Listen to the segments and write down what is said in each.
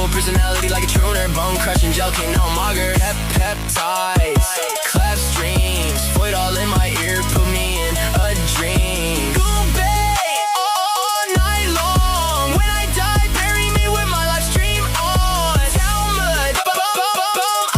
Full personality like a tuner, bone crushing gel king, no mugger. Peptides, clap streams, void all in my ear, put me in a dream. Goombay all night long. When I die, bury me with my live stream on. Talmud,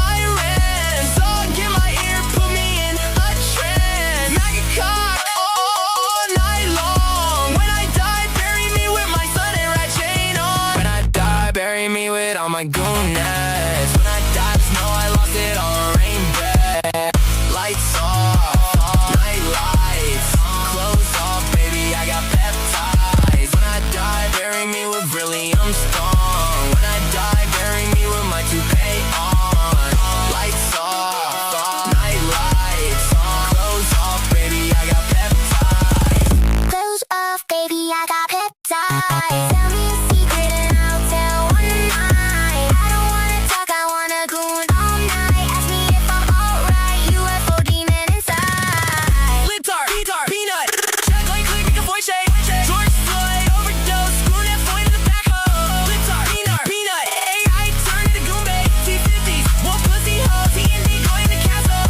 I ran. Song in my ear, put me in a trance. Maggot cock all night long. When I die, bury me with my sun and rat chain on. When I die, bury me with all my gooners. When I die, just know I lost it all. Rain bed, lights off, night lights, clothes off, baby, I got peptides. When I die, bury me with beryllium strong. When I die, bury me with my toupee on. Lights off, night lights, clothes off, baby, I got peptides. Clothes off, baby, I got peptides. Tell me a secret and I'll tell one of mine. I don't wanna talk, I wanna goon all night. Ask me if I'm alright, UFO demon inside. Libtard, P-tard, peanut, check, like, click, make a voice shake. George Floyd, overdose, screw that point in the back hole. Libtard, peanut, AI, turn into Goombay. T-50s, one pussy hoe, T&D, going to castle.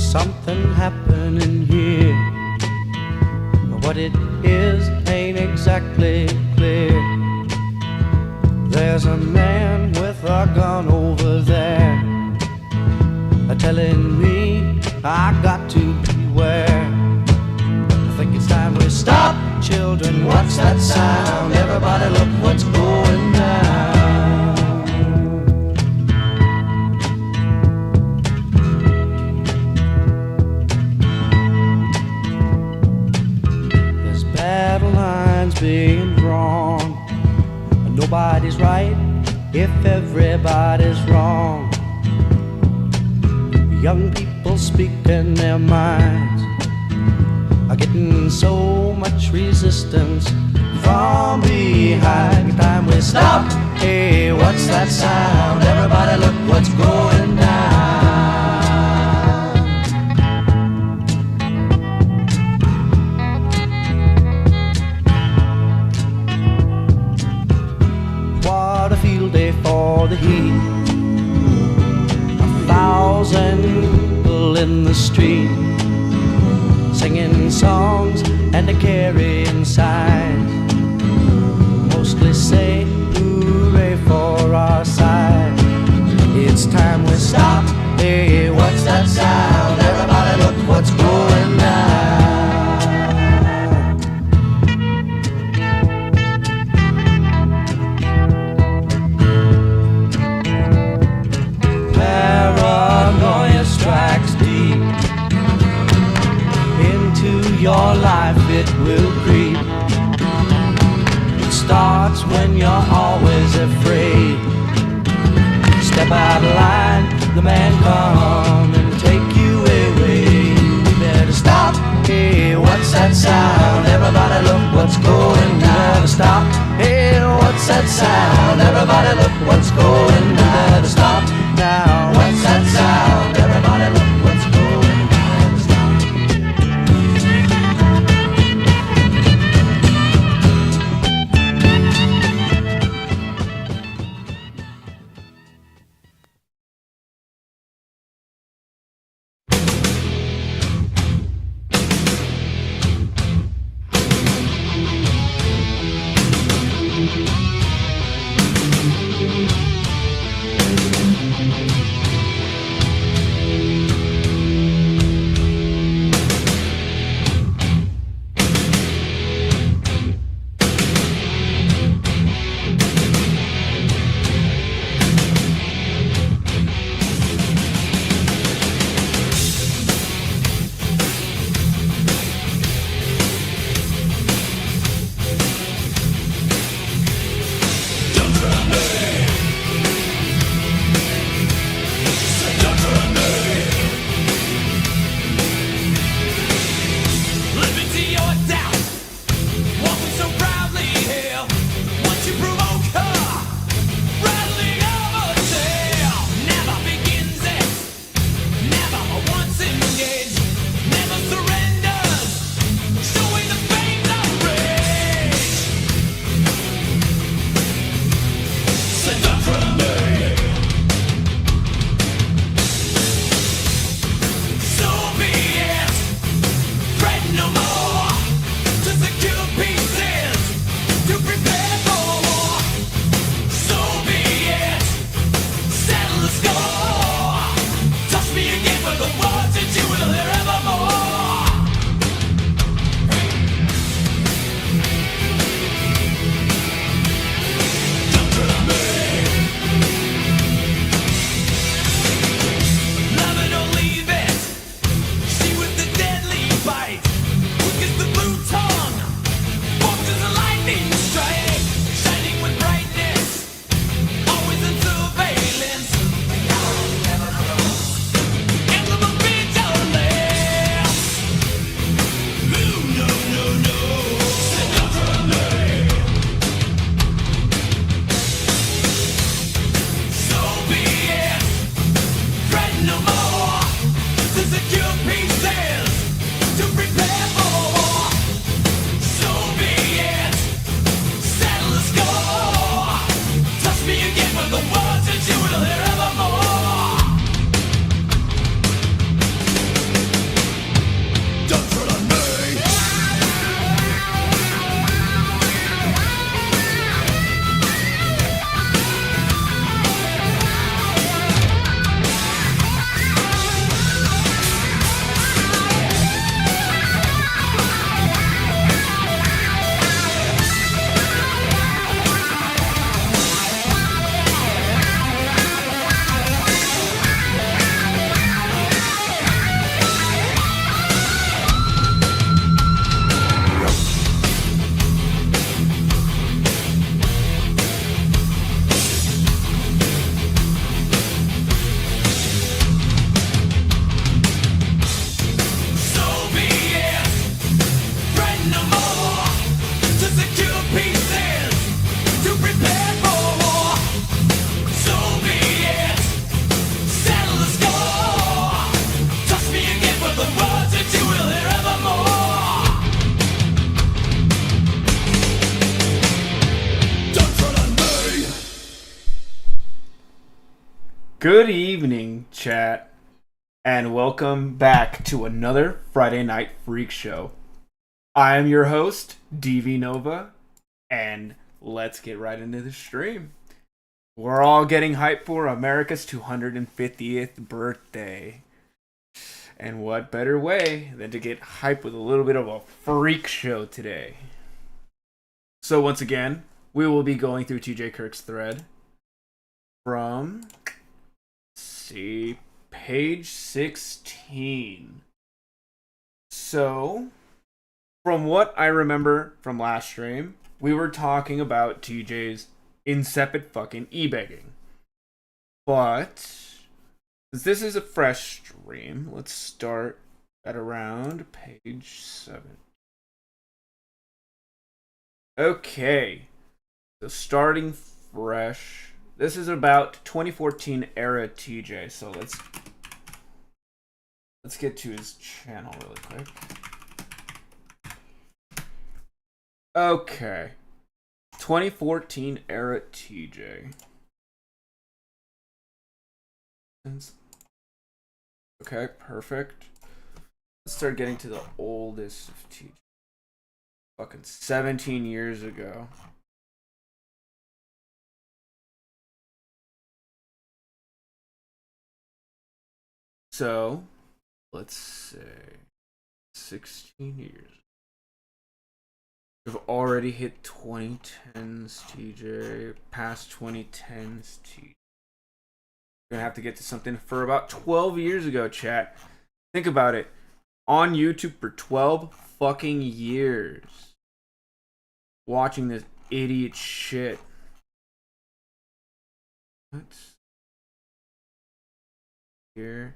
something happening here. What it is ain't exactly clear. There's a man with a gun over there, telling me I got to beware. I think it's time we stop, children. What's that sound? look what's going down. There's battle lines being drawn. Nobody's right if everybody's wrong. Young people speaking their minds are getting so much resistance from behind. Time we stop. Hey, what's that sound? Everybody look what's going down. What a field day for the heat. 1,000 people in the street, singing songs and a carrying signs. Mostly say hooray for our side. It's time we stop. Hey, what's that sound? Everybody look what's going down. Paranoia strikes deep into your life, it will creep. It starts when you're always afraid. Step out of line, the man come and take you away. You better stop. Hey, what's that sound? Everybody look what's going down. You better stop. Hey, what's that sound? Everybody look what's going down. You better stop now. What's that sound? Everybody look what's going down. Stop. Good evening, chat, and welcome back to another Friday Night Freak Show. I am your host, DV Nova, and let's get right into the stream. We're all getting hyped for America's 250th birthday. And what better way than to get hyped with a little bit of a freak show today? So once again, we will be going through TJ Kirk's thread from page 16. So, from what I remember from last stream, we were talking about TJ's insipid fucking e-begging. But, since this is a fresh stream, let's start at around page 7. Okay, so starting fresh. This is about 2014 era TJ, so let's get to his channel really quick. Okay. 2014 era TJ. Okay, perfect. Let's start getting to the oldest of TJ. Fucking 17 years ago. So, let's say 16 years. We've already hit 2010s TJ, past 2010s TJ. We're gonna have to get to something for about 12 years ago, chat. Think about it. On YouTube for 12 fucking years. Watching this idiot shit. What? Here.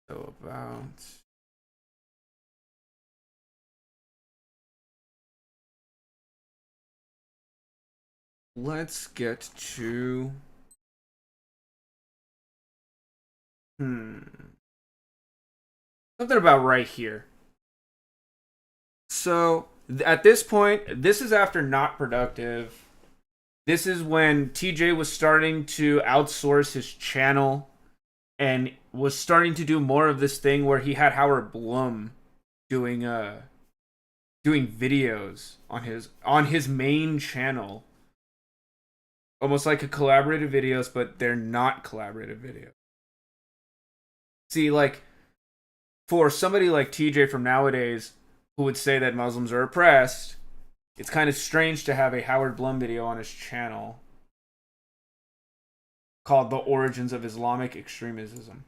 So about... Let's get to... Something about right here. So, at this point, this is after Not Productive. This is when TJ was starting to outsource his channel and was starting to do more of this thing where he had Howard Blum doing videos on his main channel. Almost like a collaborative videos, but they're not collaborative videos. See, like, for somebody like TJ from nowadays who would say that Muslims are oppressed, it's kind of strange to have a Howard Blum video on his channel called The Origins of Islamic Extremism.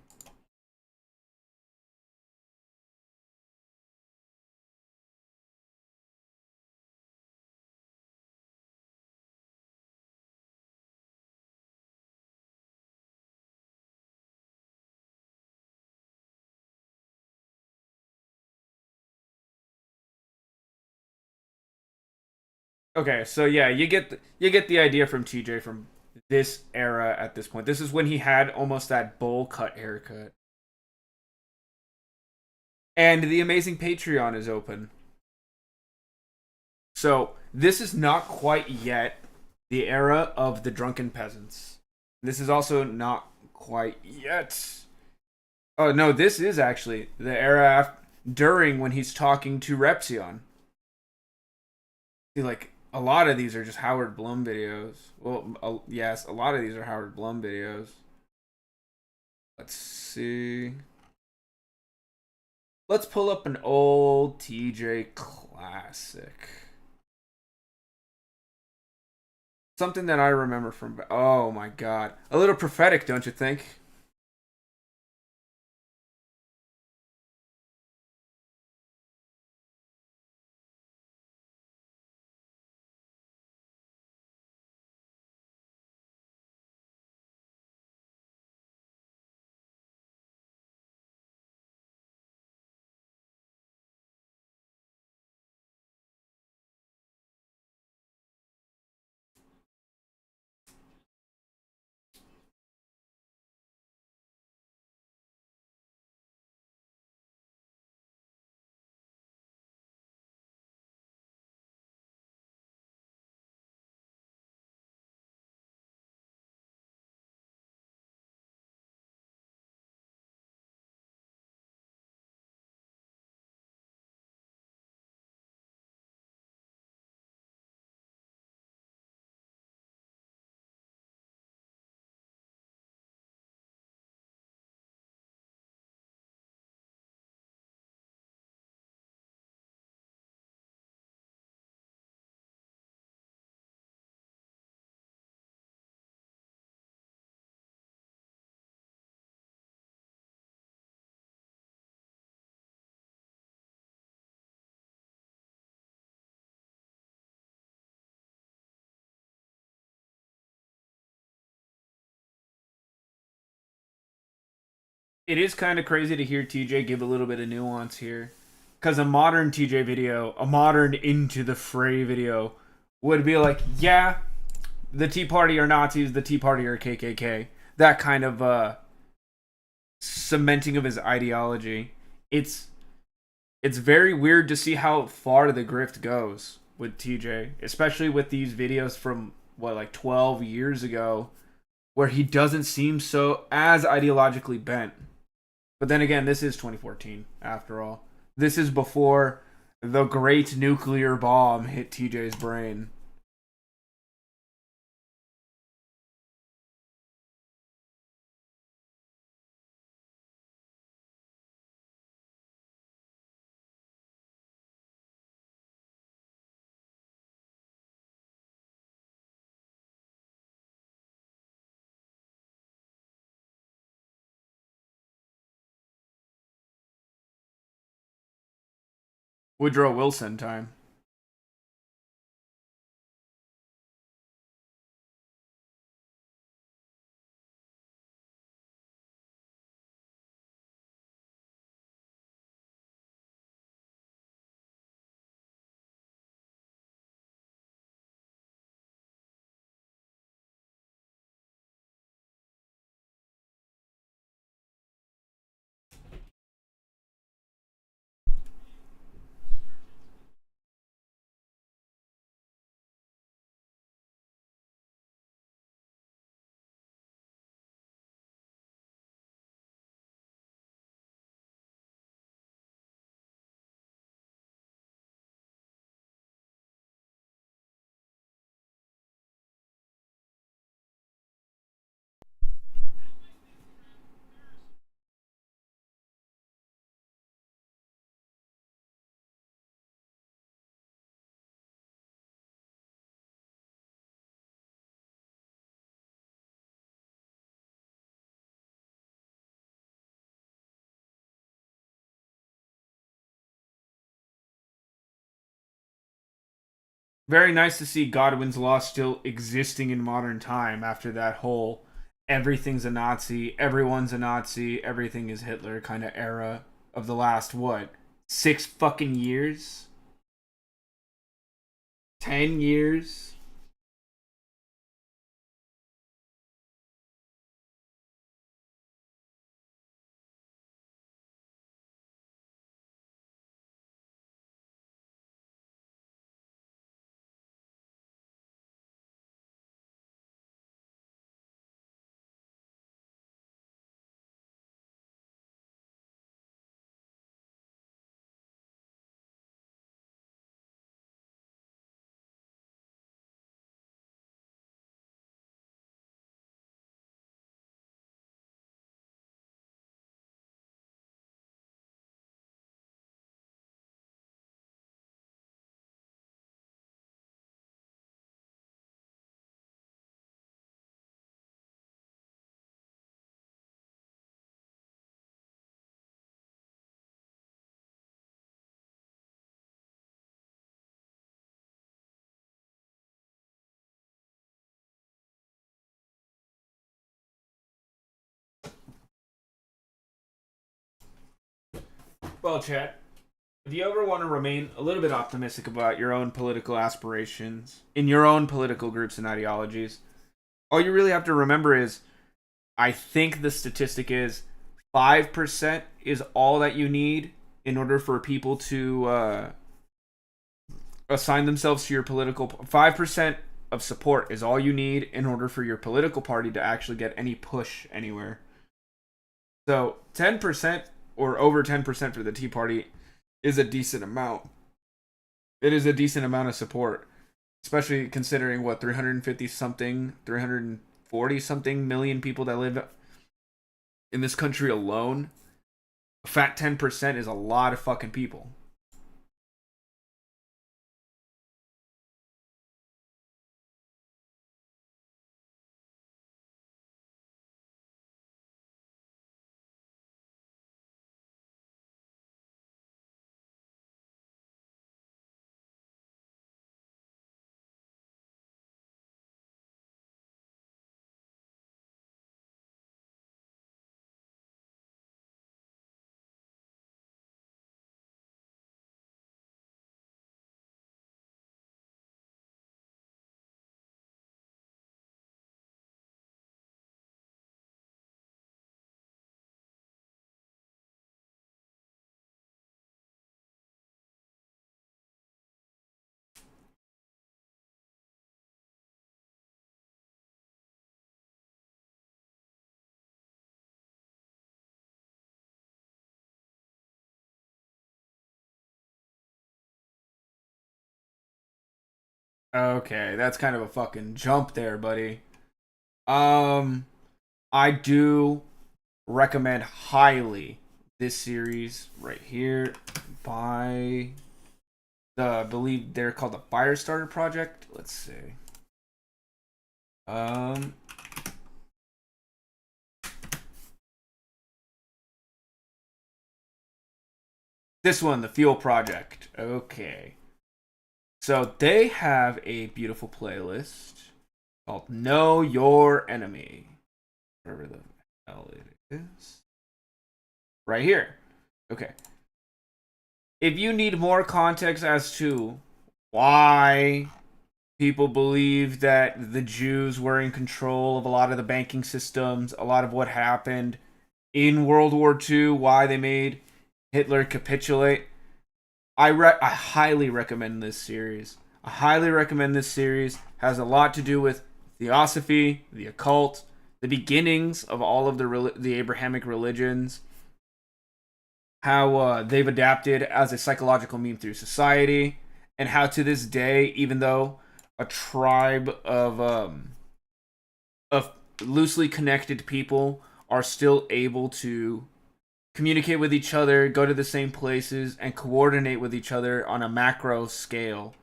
Okay, so yeah, you get the idea from TJ from this era at this point. This is when he had almost that bowl cut haircut. And the amazing Patreon is open. So, this is not quite yet the era of the drunken peasants. This is also not quite yet. Oh no, this is actually the era during when he's talking to Repsion. See, like, a lot of these are just Howard Blum videos. Well, yes, a lot of these are Howard Blum videos. Let's see. Let's pull up an old TJ classic. Something that I remember from... Oh my god. A little prophetic, don't you think? it is kind of crazy to hear TJ give a little bit of nuance here. Because a modern TJ video, a modern Into the Fray video, would be like, yeah, the Tea Party are Nazis, the Tea Party are KKK. That kind of cementing of his ideology. It's very weird to see how far the grift goes with TJ, especially with these videos from what, like 12 years ago, where he doesn't seem so as ideologically bent. But then again, this is 2014 after all. This is before the great nuclear bomb hit TJ's brain. Woodrow Wilson time. Very nice to see Godwin's Law still existing in modern time after that whole everything's a Nazi, everyone's a Nazi, everything is Hitler kind of era of the last, what, 6 fucking years? 10 years? Well, chat, if you ever want to remain a little bit optimistic about your own political aspirations, in your own political groups and ideologies, all you really have to remember is, I think the statistic is 5% is all that you need in order for people to assign themselves to your political 5% of support is all you need in order for your political party to actually get any push anywhere. So 10% or over 10% for the Tea Party is a decent amount. It is a decent amount of support, especially considering what 350 something, 340 something million people that live in this country alone. A fat 10% is a lot of fucking people. Okay, that's kind of a fucking jump there, buddy. Um, I do recommend highly this series right here by I believe they're called the Firestarter Project. Let's see. Um, this one, the Fuel Project. Okay. So they have a beautiful playlist called Know Your Enemy. Wherever the hell it is. Right here. Okay. If you need more context as to why people believe that the Jews were in control of a lot of the banking systems, a lot of what happened in World War II, why they made Hitler capitulate, I highly recommend this series. I highly recommend this series. Has a lot to do with theosophy, the occult, the beginnings of all of the Abrahamic religions, how they've adapted as a psychological meme through society, and how to this day, even though a tribe of loosely connected people are still able to communicate with each other, go to the same places, and coordinate with each other on a macro scale.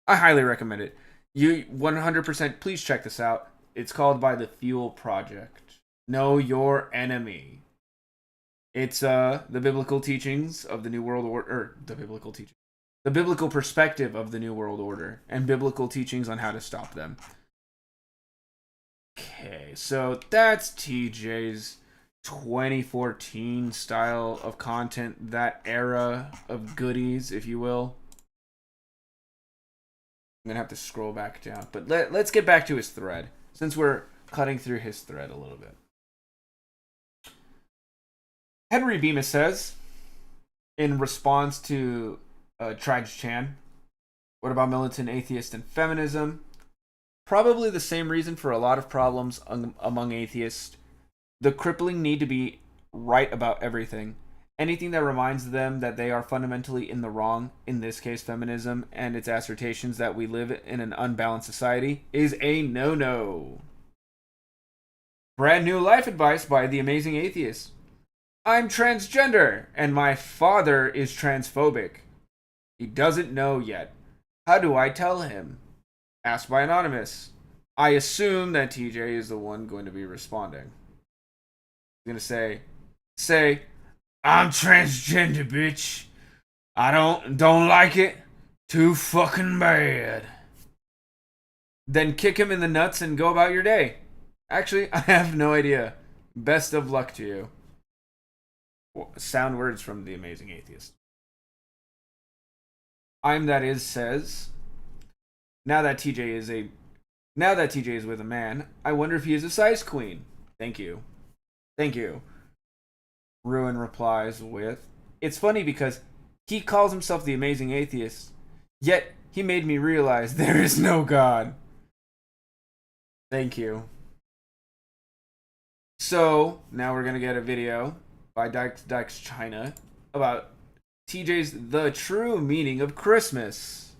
I highly recommend it. You 100% please check this out. It's called by the Fuel Project. Know Your Enemy. It's the biblical teachings of the New World Order, or the biblical perspective of the New World Order, and biblical teachings on how to stop them. Okay, so that's TJ's 2014 style of content, that era of goodies, if you will. I'm gonna have to scroll back down, but let's get back to his thread, since we're cutting through his thread a little bit. Henry Bemis says, in response to Traj Chan, what about militant atheist and feminism? Probably the same reason for a lot of problems among atheists. The crippling need to be right about everything. Anything that reminds them that they are fundamentally in the wrong, in this case feminism, and its assertions that we live in an unbalanced society, is a no-no. Brand new life advice by The Amazing Atheist. I'm transgender, and my father is transphobic. He doesn't know yet. How do I tell him? Asked by Anonymous. I assume that TJ is the one going to be responding. He's going to say, I'm transgender, bitch. I don't like it. Too fucking bad. Then kick him in the nuts and go about your day. Actually, I have no idea. Best of luck to you. Sound words from The Amazing Atheist. I'm That Is says, now that TJ is with a man, I wonder if he is a size queen. Thank you. Ruin replies with, it's funny because he calls himself The Amazing Atheist, yet he made me realize there is no God. Thank you. So, now we're gonna get a video by Dykes China about TJ's The True Meaning of Christmas.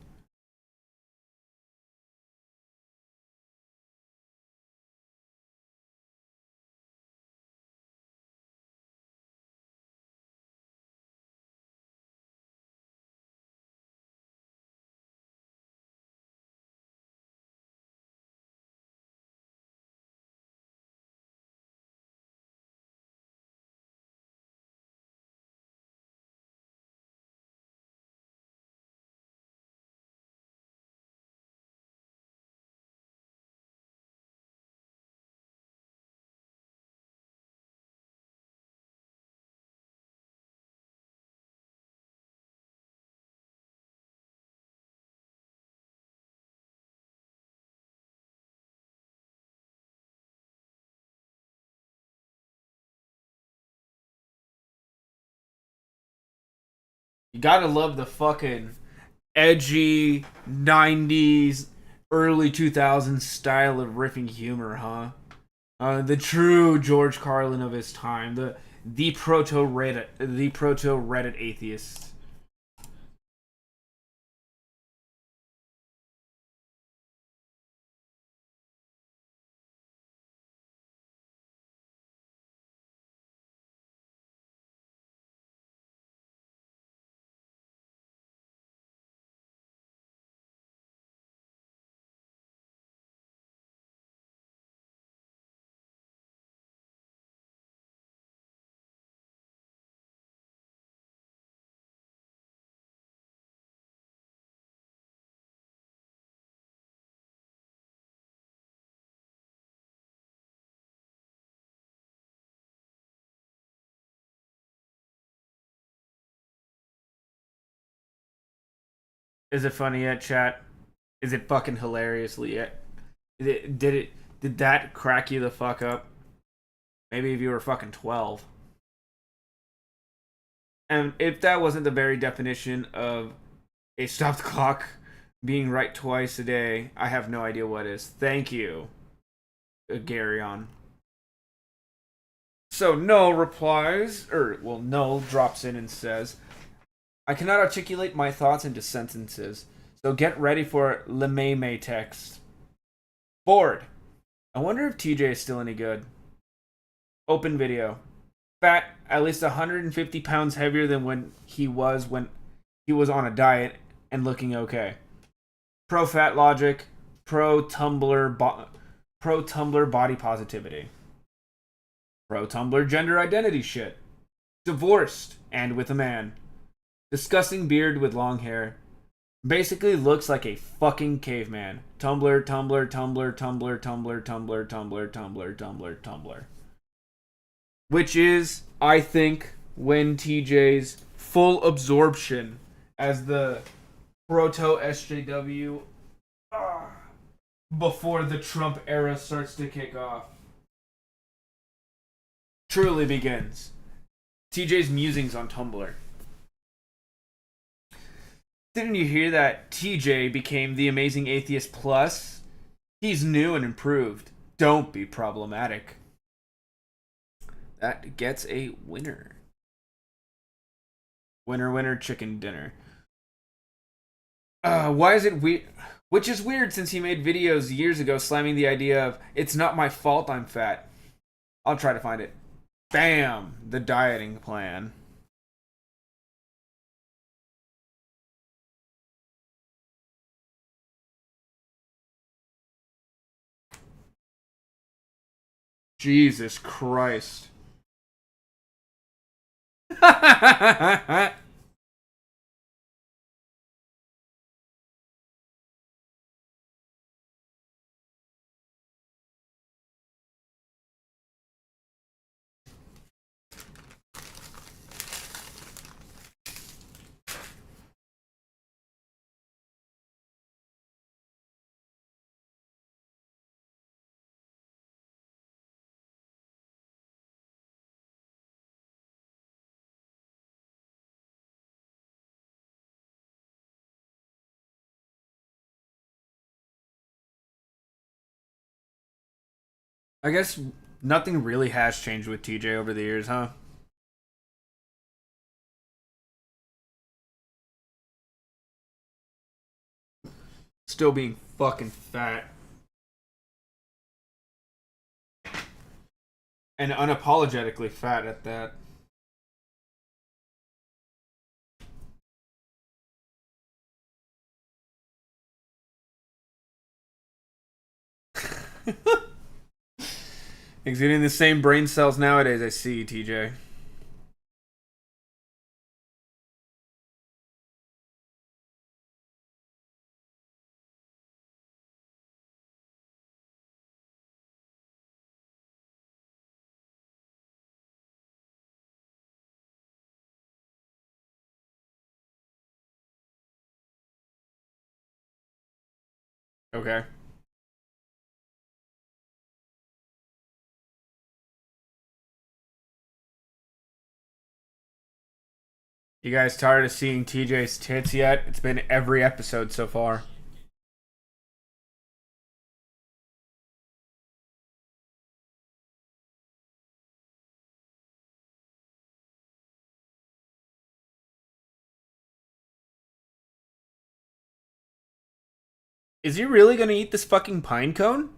You gotta love the fucking edgy 90s, early 2000s style of riffing humor, huh? The true George Carlin of his time, the proto Reddit atheist. Is it funny yet, chat? Is it fucking hilariously yet? Did that crack you the fuck up? Maybe if you were fucking 12. And if that wasn't the very definition of a stopped clock being right twice a day, I have no idea what is. Thank you, Gary on. So Null replies, Null drops in and says, I cannot articulate my thoughts into sentences, so get ready for Lemay text. Bored. I wonder if TJ is still any good. Open video. Fat, at least 150 pounds heavier than when he was on a diet and looking okay. Pro fat logic, pro Tumblr body positivity. Pro Tumblr gender identity shit. Divorced and with a man. Disgusting beard with long hair. Basically looks like a fucking caveman. Tumblr, Tumblr, Tumblr, Tumblr, Tumblr, Tumblr, Tumblr, Tumblr, Tumblr, Tumblr. Which is, I think, when TJ's full absorption as the proto SJW before the Trump era starts to kick off truly begins. TJ's musings on Tumblr. Didn't you hear that TJ became the Amazing Atheist Plus? He's new and improved. Don't be problematic. That gets a winner. Winner, winner, chicken dinner. Why is it weird? Which is weird since he made videos years ago slamming the idea of, it's not my fault I'm fat. I'll try to find it. Bam! The dieting plan. Jesus Christ. I guess nothing really has changed with TJ over the years, huh? Still being fucking fat. And unapologetically fat at that. Exuding the same brain cells nowadays, I see, TJ. Okay. You guys tired of seeing TJ's tits yet? It's been every episode so far. Is he really gonna eat this fucking pine cone?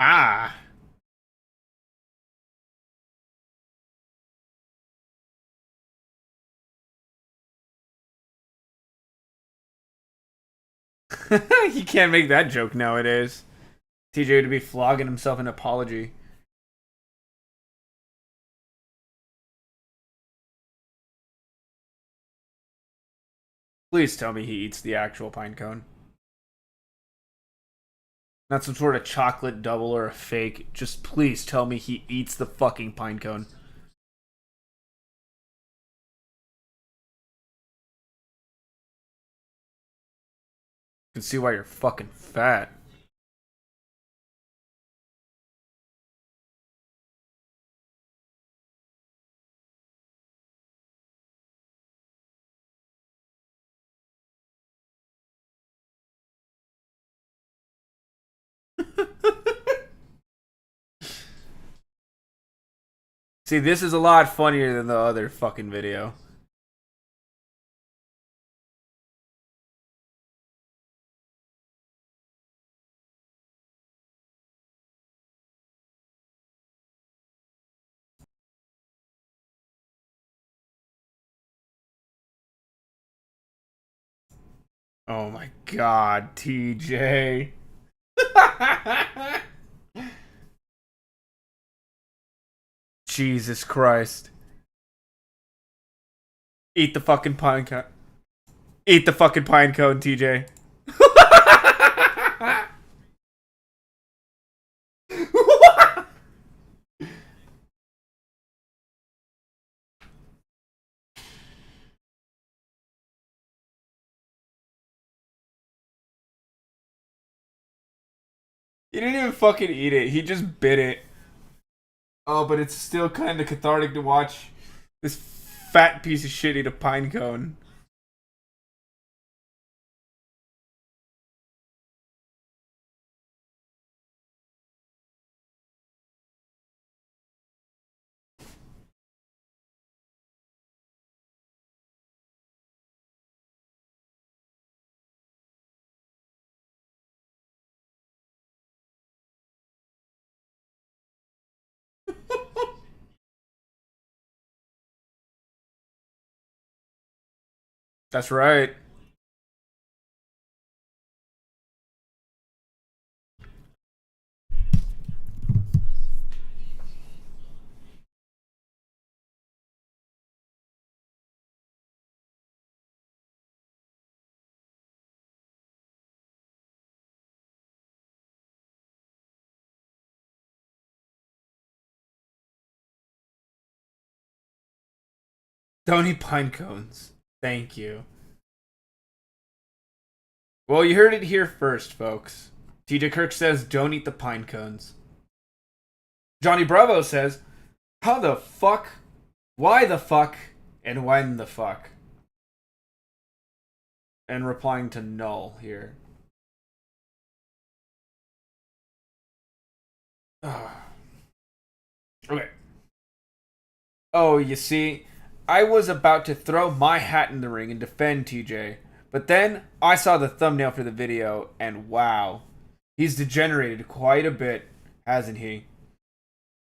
Ah. You can't make that joke nowadays. TJ would be flogging himself an apology. Please tell me he eats the actual pine cone. Not some sort of chocolate double or a fake. Just please tell me he eats the fucking pine cone. You can see why you're fucking fat. See, this is a lot funnier than the other fucking video. Oh my god, TJ. Jesus Christ. Eat the fucking pine cone. Eat the fucking pine cone, TJ. He didn't even fucking eat it. He just bit it. Oh, but it's still kind of cathartic to watch this fat piece of shit eat a pine cone. That's right. Don't eat pine cones. Thank you. Well, you heard it here first, folks. TJ Kirk says, don't eat the pine cones. Johnny Bravo says, how the fuck, why the fuck, and when the fuck? And replying to null here. Okay. Oh, you see, I was about to throw my hat in the ring and defend TJ, but then I saw the thumbnail for the video, and wow, he's degenerated quite a bit, hasn't he?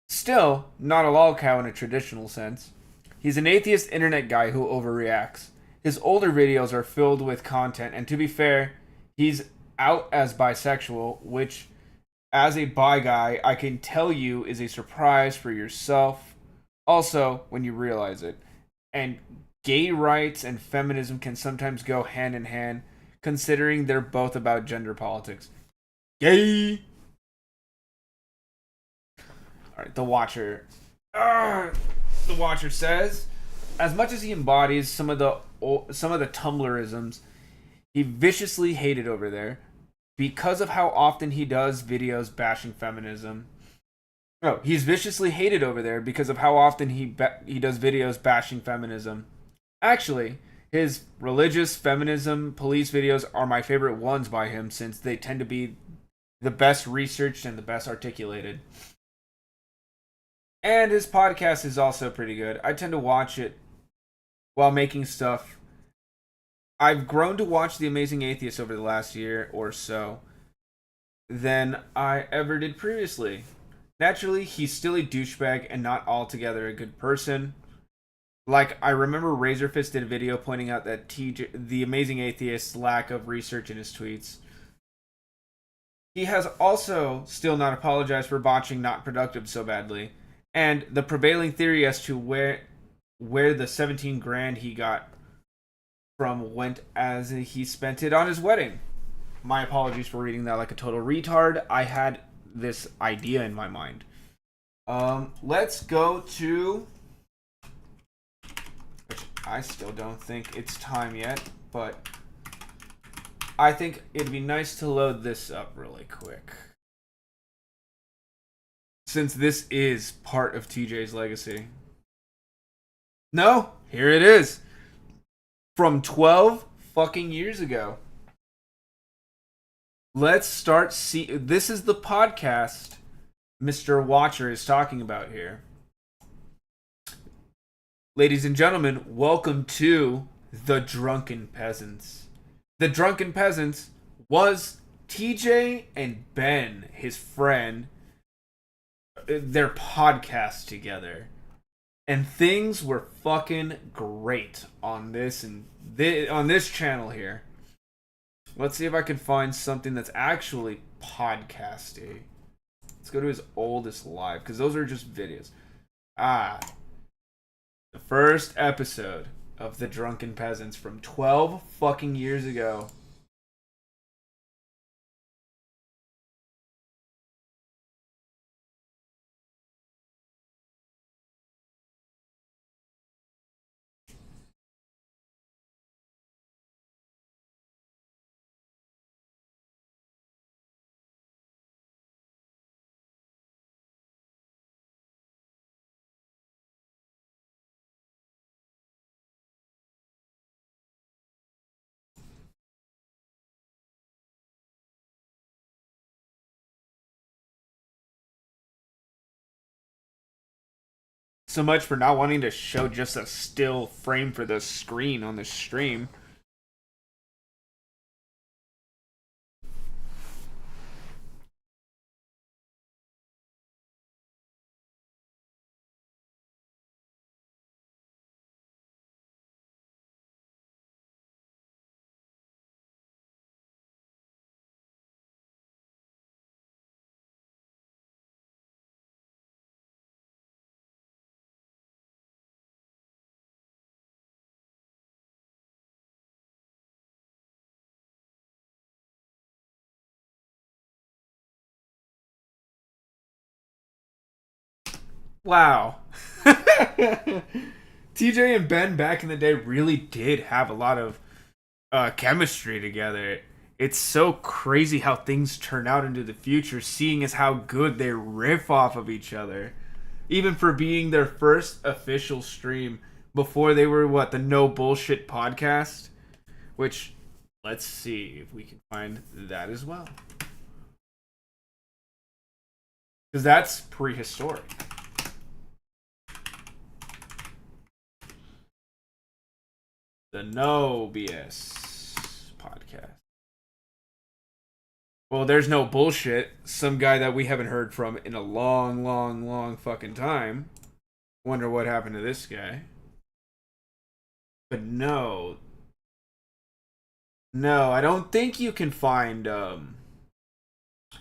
Still, not a lolcow in a traditional sense. He's an atheist internet guy who overreacts. His older videos are filled with content, and to be fair, he's out as bisexual, which, as a bi guy, I can tell you is a surprise for yourself. Also, when you realize it. And gay rights and feminism can sometimes go hand in hand, considering they're both about gender politics. Gay! Alright, The Watcher. The Watcher says, as much as he embodies some of the Tumblrisms he viciously hated over there, because of how often he does videos bashing feminism. Oh, he's viciously hated over there because of how often he does videos bashing feminism. Actually, his religious feminism police videos are my favorite ones by him, since they tend to be the best researched and the best articulated. And his podcast is also pretty good. I tend to watch it while making stuff. I've grown to watch The Amazing Atheist over the last year or so than I ever did previously. Naturally, he's still a douchebag and not altogether a good person. Like, I remember Razorfist did a video pointing out that The Amazing Atheist's lack of research in his tweets. He has also still not apologized for botching Not Productive so badly. And the prevailing theory as to where the 17 grand he got from went as he spent it on his wedding. My apologies for reading that like a total retard. I had this idea in my mind. Let's go to, which I still don't think it's time yet, but I think it'd be nice to load this up really quick. Since this is part of TJ's legacy. No, here it is. From 12 fucking years ago. Let's start this is the podcast Mr. Watcher is talking about here. Ladies and gentlemen, welcome to The Drunken Peasants. The Drunken Peasants was TJ and Ben, his friend, their podcast together. And things were fucking great on this on this channel here. Let's see if I can find something that's actually podcasty. Let's go to his oldest live, because those are just videos. The first episode of The Drunken Peasants from 12 fucking years ago. So much for not wanting to show just a still frame for the screen on the stream. Wow. TJ and Ben back in the day really did have a lot of chemistry together. It's so crazy how things turn out into the future, seeing as how good they riff off of each other. Even for being their first official stream before they were, the No Bullshit podcast? Which, let's see if we can find that as well. Because that's prehistoric. The No BS podcast. Well, there's No Bullshit. Some guy that we haven't heard from in a long, long, long fucking time. Wonder what happened to this guy. But no. No, I don't think you can find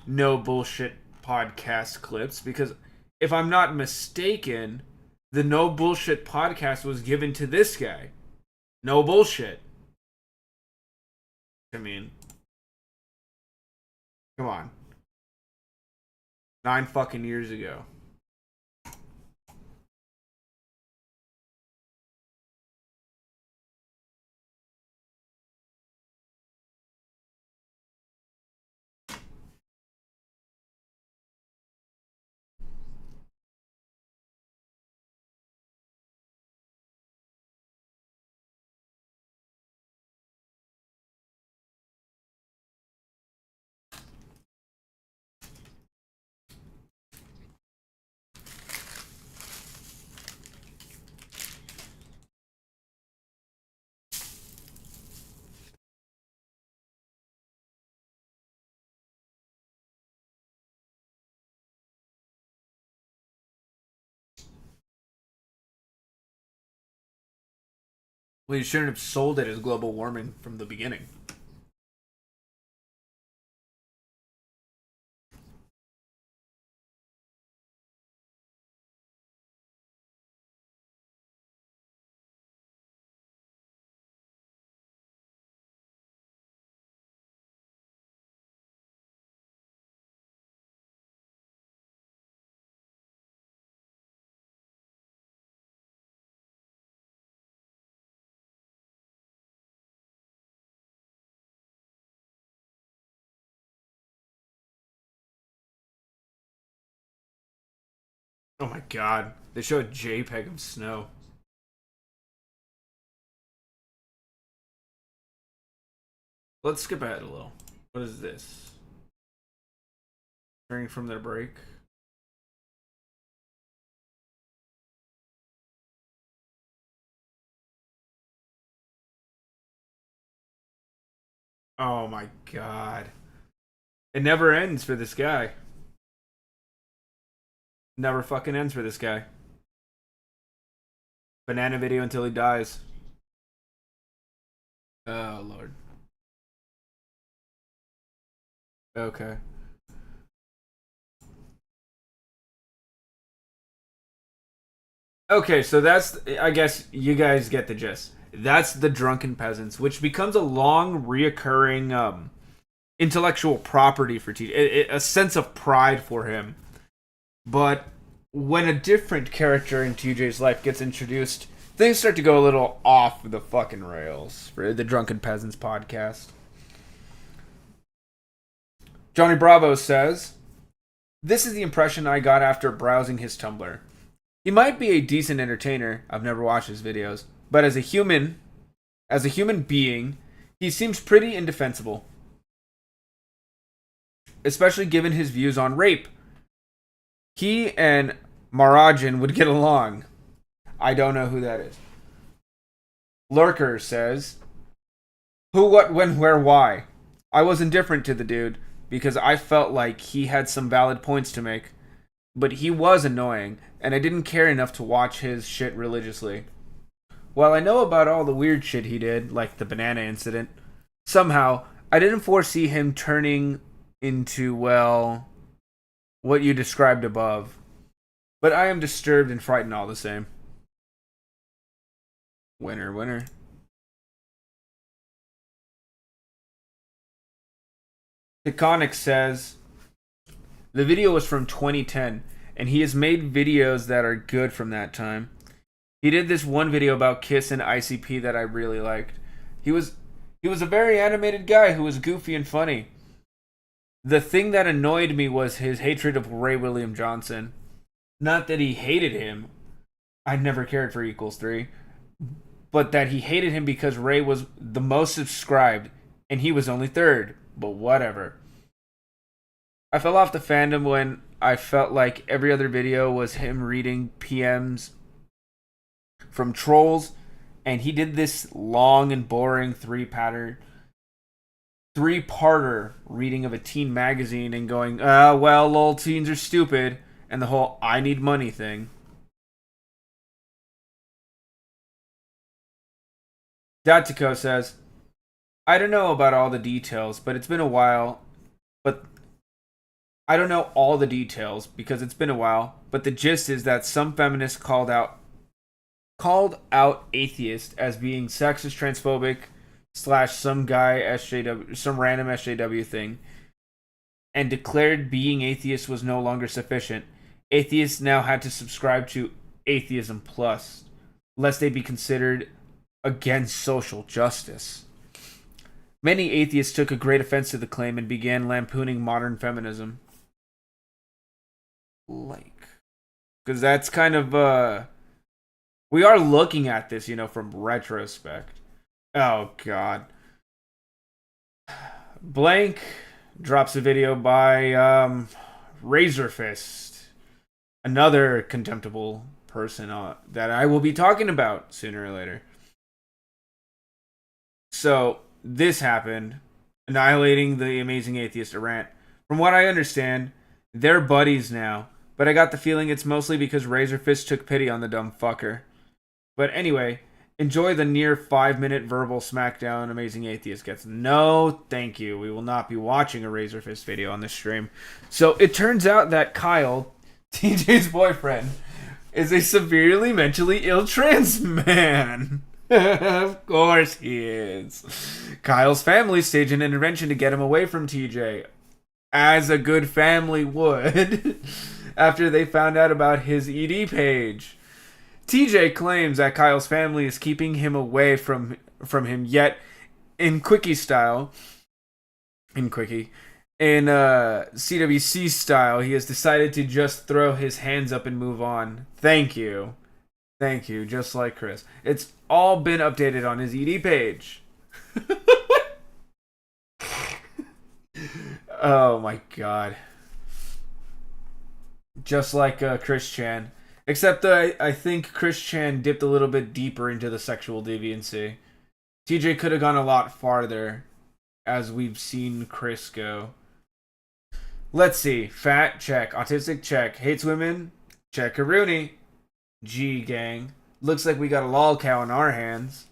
No Bullshit podcast clips, because if I'm not mistaken, the No Bullshit podcast was given to this guy. No bullshit. I mean, come on. 9 fucking years ago. Well, you shouldn't have sold it as global warming from the beginning. Oh my god. They show a JPEG of snow. Let's skip ahead a little. What is this? Turning from their break. Oh my god. It never ends for this guy. Never fucking ends for this guy. Banana video until he dies. Oh, Lord. Okay. Okay, so that's, I guess you guys get the gist. That's the Drunken Peasants, which becomes a long, reoccurring intellectual property for TJ. A sense of pride for him. But when a different character in TJ's life gets introduced, things start to go a little off the fucking rails for the Drunken Peasants podcast. Johnny Bravo says, "This is the impression I got after browsing his Tumblr. He might be a decent entertainer. I've never watched his videos, but as a human being, he seems pretty indefensible. Especially given his views on rape. He and Marajan would get along. I don't know who that is." Lurker says, "Who, what, when, where, why? I was indifferent to the dude because I felt like he had some valid points to make. But he was annoying, and I didn't care enough to watch his shit religiously. While I know about all the weird shit he did, like the banana incident, somehow I didn't foresee him turning into, well, what you described above. But I am disturbed and frightened all the same." Winner, winner. Iconic says, "The video was from 2010, and he has made videos that are good from that time. He did this one video about Kiss and ICP that I really liked. He was a very animated guy who was goofy and funny. The thing that annoyed me was his hatred of Ray William Johnson. Not that he hated him. I never cared for Equals 3. But that he hated him because Ray was the most subscribed, and he was only third. But whatever. I fell off the fandom when I felt like every other video was him reading PMs from trolls, and he did this long and boring three-parter reading of a teen magazine and going, well, lol, teens are stupid, and the whole I need money thing." Datiko says, "I don't know about all the details, but it's been a while. But I don't know all the details because it's been a while. But the gist is that some feminists called out atheist as being sexist, transphobic, / some guy SJW, some random SJW thing, and declared being atheist was no longer sufficient. Atheists now had to subscribe to Atheism Plus, lest they be considered against social justice. Many atheists took a great offense to the claim and began lampooning modern feminism." Because that's kind of, we are looking at this, from retrospect. Oh, God. Blank drops a video by, Razor Fist. Another contemptible person that I will be talking about sooner or later. So, this happened, annihilating the Amazing Atheist rant. From what I understand, they're buddies now, but I got the feeling it's mostly because Razorfist took pity on the dumb fucker. But anyway, enjoy the near 5-minute verbal smackdown Amazing Atheist gets. No, thank you. We will not be watching a Razorfist video on this stream. So, it turns out that Kyle, TJ's boyfriend, is a severely mentally ill trans man. Of course he is. Kyle's family staged an intervention to get him away from TJ, as a good family would, after they found out about his ED page. TJ claims that Kyle's family is keeping him away from him, yet in Quickie style, in CWC style, he has decided to just throw his hands up and move on. Thank you. Thank you, just like Chris. It's all been updated on his ED page. Oh my god. Just like Chris Chan. Except I think Chris Chan dipped a little bit deeper into the sexual deviancy. TJ could have gone a lot farther, as we've seen Chris go. Let's see. Fat, check. Autistic, check. Hates women, check. Rooney. G gang. Looks like we got a lol cow in our hands.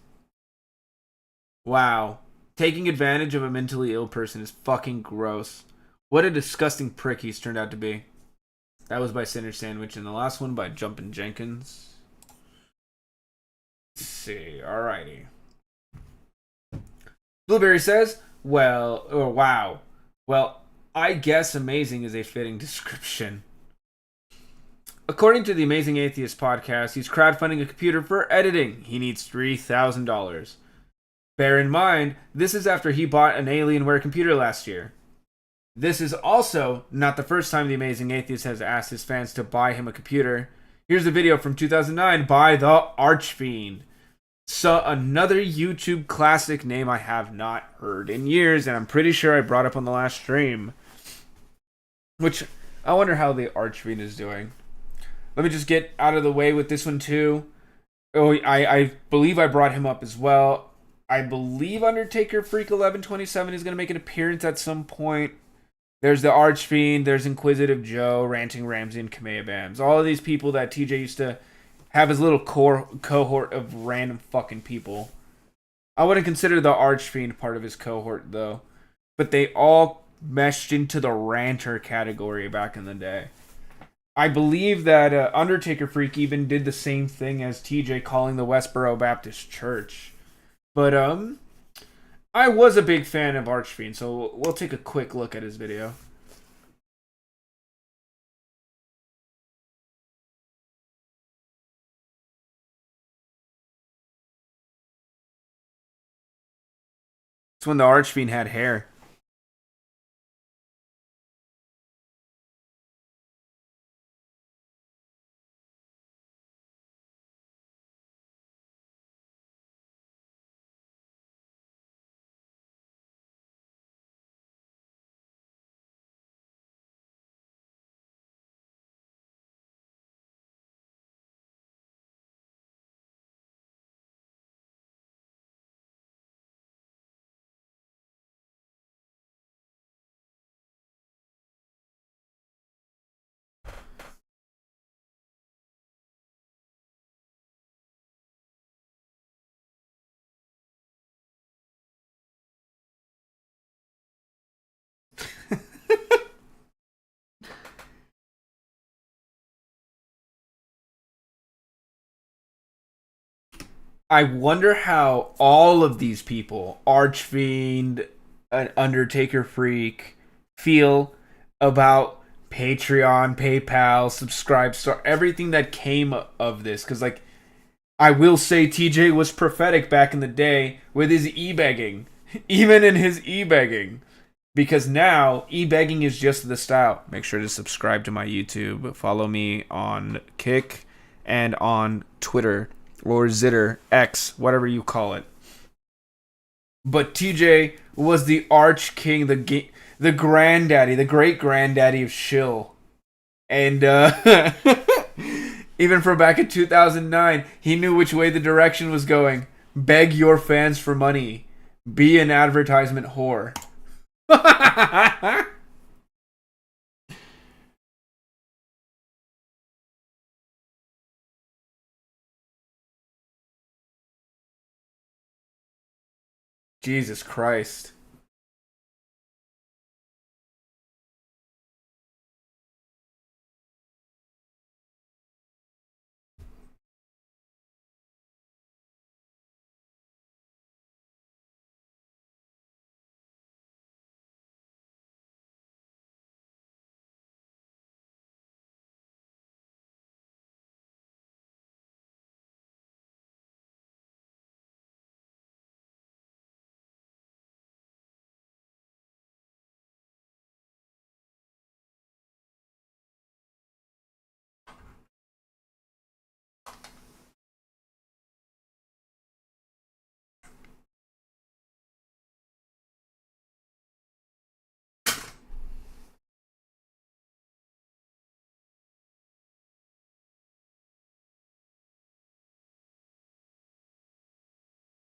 Wow. Taking advantage of a mentally ill person is fucking gross. What a disgusting prick he's turned out to be. That was by Cinder Sandwich, and the last one by Jumpin' Jenkins. Let's see. Alrighty. Blueberry says, wow. Well, I guess amazing is a fitting description. According to the Amazing Atheist podcast, he's crowdfunding a computer for editing. He needs $3,000. Bear in mind, this is after he bought an Alienware computer last year. This is also not the first time the Amazing Atheist has asked his fans to buy him a computer. Here's a video from 2009 by the Archfiend. So another YouTube classic name I have not heard in years, and I'm pretty sure I brought up on the last stream. Which, I wonder how the Archfiend is doing. Let me just get out of the way with this one too. Oh, I believe I brought him up as well. I believe Undertaker Freak 1127 is going to make an appearance at some point. There's the Archfiend, there's Inquisitive Joe, Ranting Ramsey, and Kamea Bams. All of these people that TJ used to have his little cohort of random fucking people. I wouldn't consider the Archfiend part of his cohort, though. But they all meshed into the ranter category back in the day. I believe that Undertaker Freak even did the same thing as TJ, calling the Westboro Baptist Church. But, I was a big fan of Archfiend, so we'll take a quick look at his video. It's when the Archfiend had hair. I wonder how all of these people, Archfiend, an Undertaker Freak, feel about Patreon, PayPal, Subscribestar, everything that came of this. Because, like, I will say TJ was prophetic back in the day with his e-begging. Even in his e-begging. Because now, e-begging is just the style. Make sure to subscribe to my YouTube. Follow me on Kick and on Twitter. Or Zitter, X, whatever you call it. But TJ was the arch king, the granddaddy, the great granddaddy of shill. And even from back in 2009, he knew which way the direction was going. Beg your fans for money. Be an advertisement whore. Jesus Christ.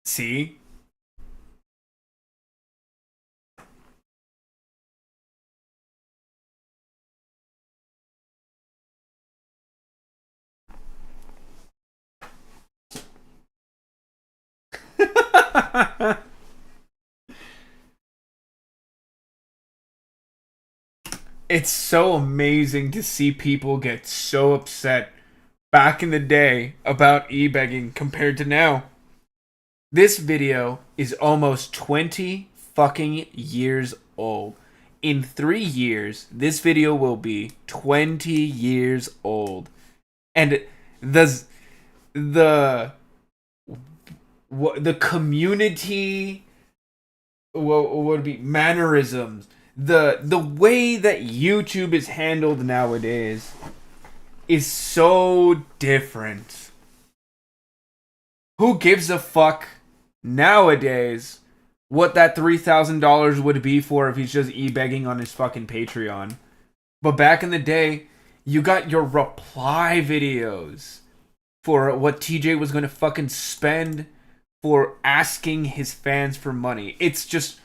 See? It's so amazing to see people get so upset back in the day about e-begging compared to now. This video is almost 20 fucking years old. In 3 years, this video will be 20 years old. And the the the community, what would be mannerisms, the way that YouTube is handled nowadays is so different. Who gives a fuck nowadays what that $3,000 would be for if he's just e-begging on his fucking Patreon? But back in the day, you got your reply videos for what TJ was going to fucking spend for asking his fans for money. It's just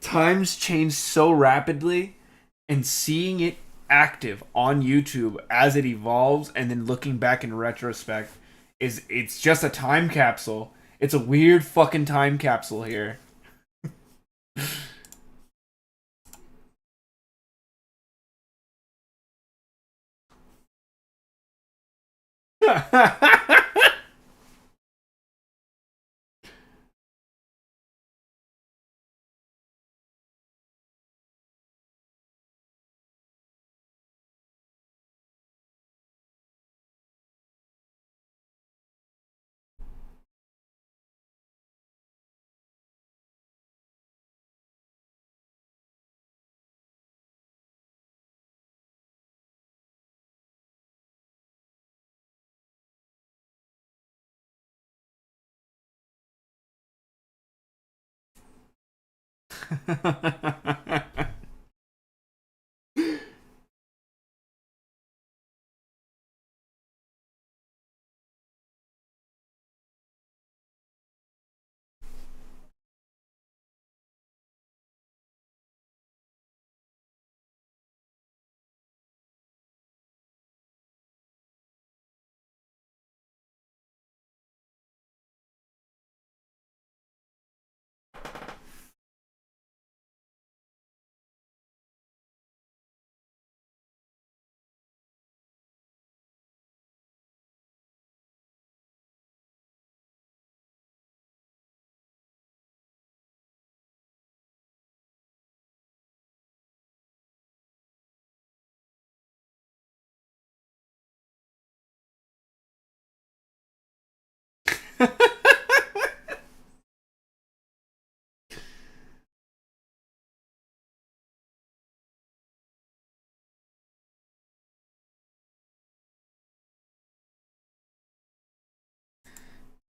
times change so rapidly, and seeing it active on YouTube as it evolves and then looking back in retrospect it's just a time capsule. It's a weird fucking time capsule here.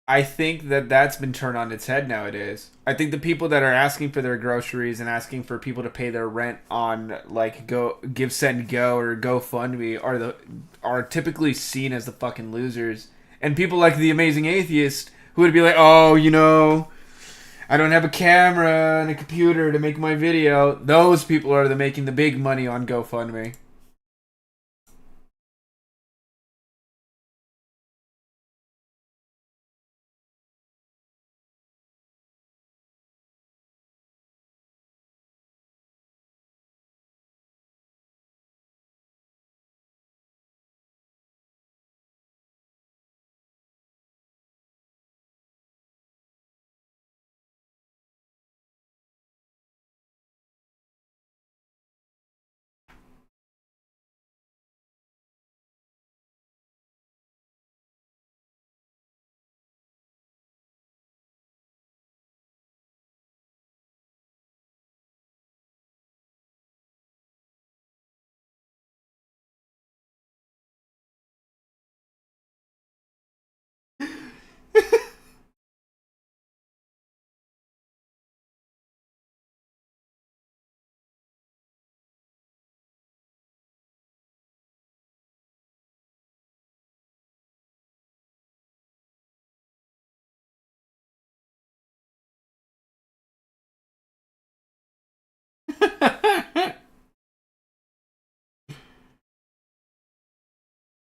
I think that that's been turned on its head nowadays. I think the people that are asking for their groceries and asking for people to pay their rent on like Go Give Send Go or GoFundMe are typically seen as the fucking losers. And people like the Amazing Atheist who would be like, "Oh, I don't have a camera and a computer to make my video." Those people are making the big money on GoFundMe.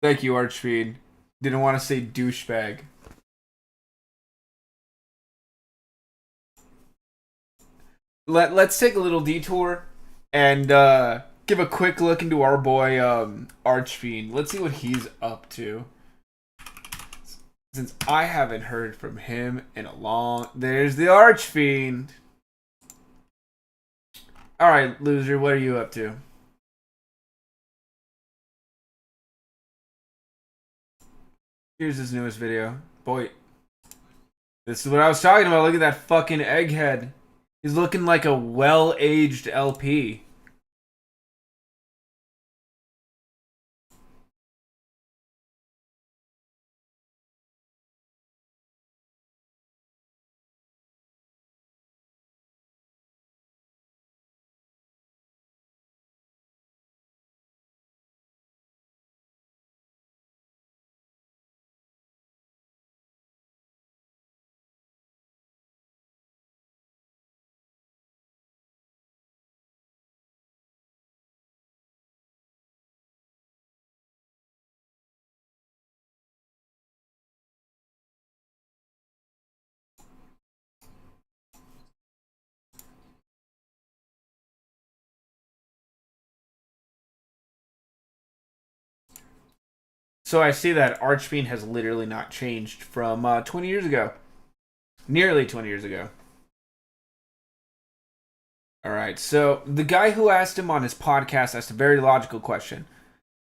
Thank you, Archfiend. Didn't want to say douchebag. Let's take a little detour and give a quick look into our boy Archfiend. Let's see what he's up to. Since I haven't heard from him in a long... There's the Archfiend. Alright, loser, what are you up to? Here's his newest video. Boy, this is what I was talking about. Look at that fucking egghead. He's looking like a well-aged LP. So I see that Archfiend has literally not changed from 20 years ago. Nearly 20 years ago. Alright, so the guy who asked him on his podcast asked a very logical question,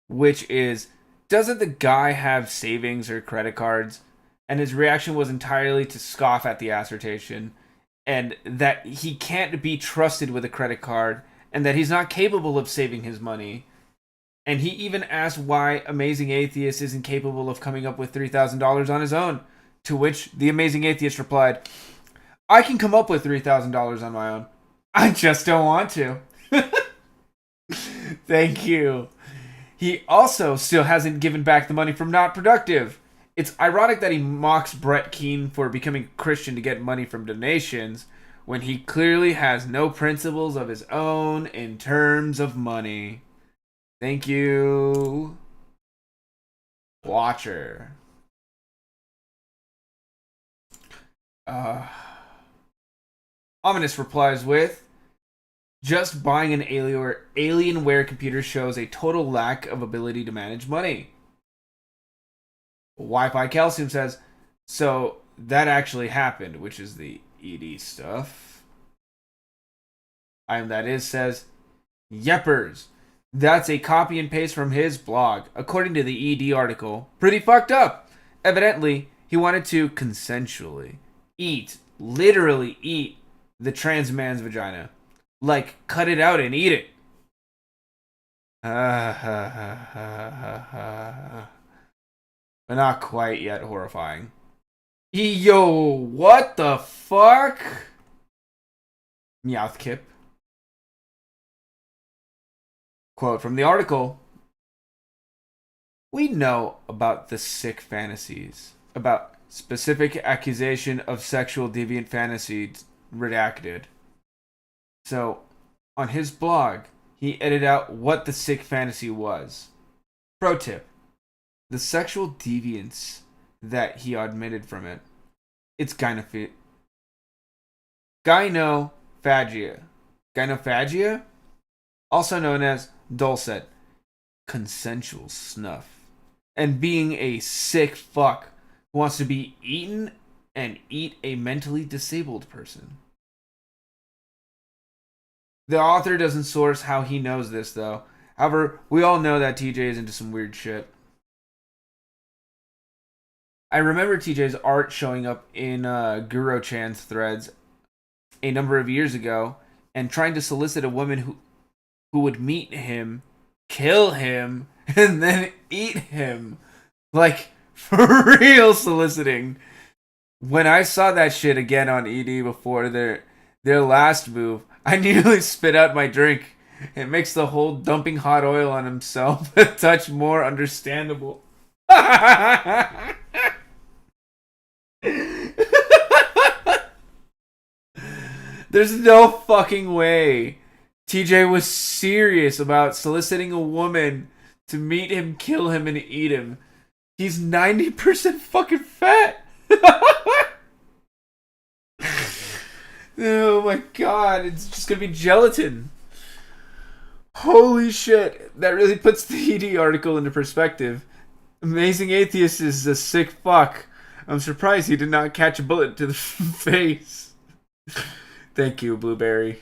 which is, doesn't the guy have savings or credit cards? And his reaction was entirely to scoff at the assertion, and that he can't be trusted with a credit card, and that he's not capable of saving his money. And he even asked why Amazing Atheist isn't capable of coming up with $3,000 on his own. To which the Amazing Atheist replied, I can come up with $3,000 on my own. I just don't want to. Thank you. He also still hasn't given back the money from Not Productive. It's ironic that he mocks Brett Keane for becoming a Christian to get money from donations, when he clearly has no principles of his own in terms of money. Thank you, Watcher. Ominous replies with, just buying an Alienware computer shows a total lack of ability to manage money. Wi-Fi Calcium says, so that actually happened, which is the ED stuff. I Am That Is says, Yeppers. That's a copy and paste from his blog. According to the ED article, pretty fucked up. Evidently, he wanted to consensually literally eat the trans man's vagina. Like, cut it out and eat it. But not quite yet horrifying. Yo, what the fuck? Meowthkip. Quote from the article, we know about the sick fantasies, about specific accusation of sexual deviant fantasies redacted. So, on his blog, he edited out what the sick fantasy was. Pro tip, the sexual deviance that he omitted from it, it's gynophagia. Gynophagia? Also known as dulcet, consensual snuff, and being a sick fuck who wants to be eaten and eat a mentally disabled person. The author doesn't source how he knows this, though. However, we all know that TJ is into some weird shit. I remember TJ's art showing up in Guro-chan's threads a number of years ago, and trying to solicit a woman who would meet him, kill him, and then eat him. Like, for real soliciting. When I saw that shit again on ED before their last move, I nearly spit out my drink. It makes the whole dumping hot oil on himself a touch more understandable. There's no fucking way TJ was serious about soliciting a woman to meet him, kill him, and eat him. He's 90% fucking fat. Oh my god, it's just gonna be gelatin. Holy shit, that really puts the ED article into perspective. Amazing Atheist is a sick fuck. I'm surprised he did not catch a bullet to the face. Thank you, Blueberry.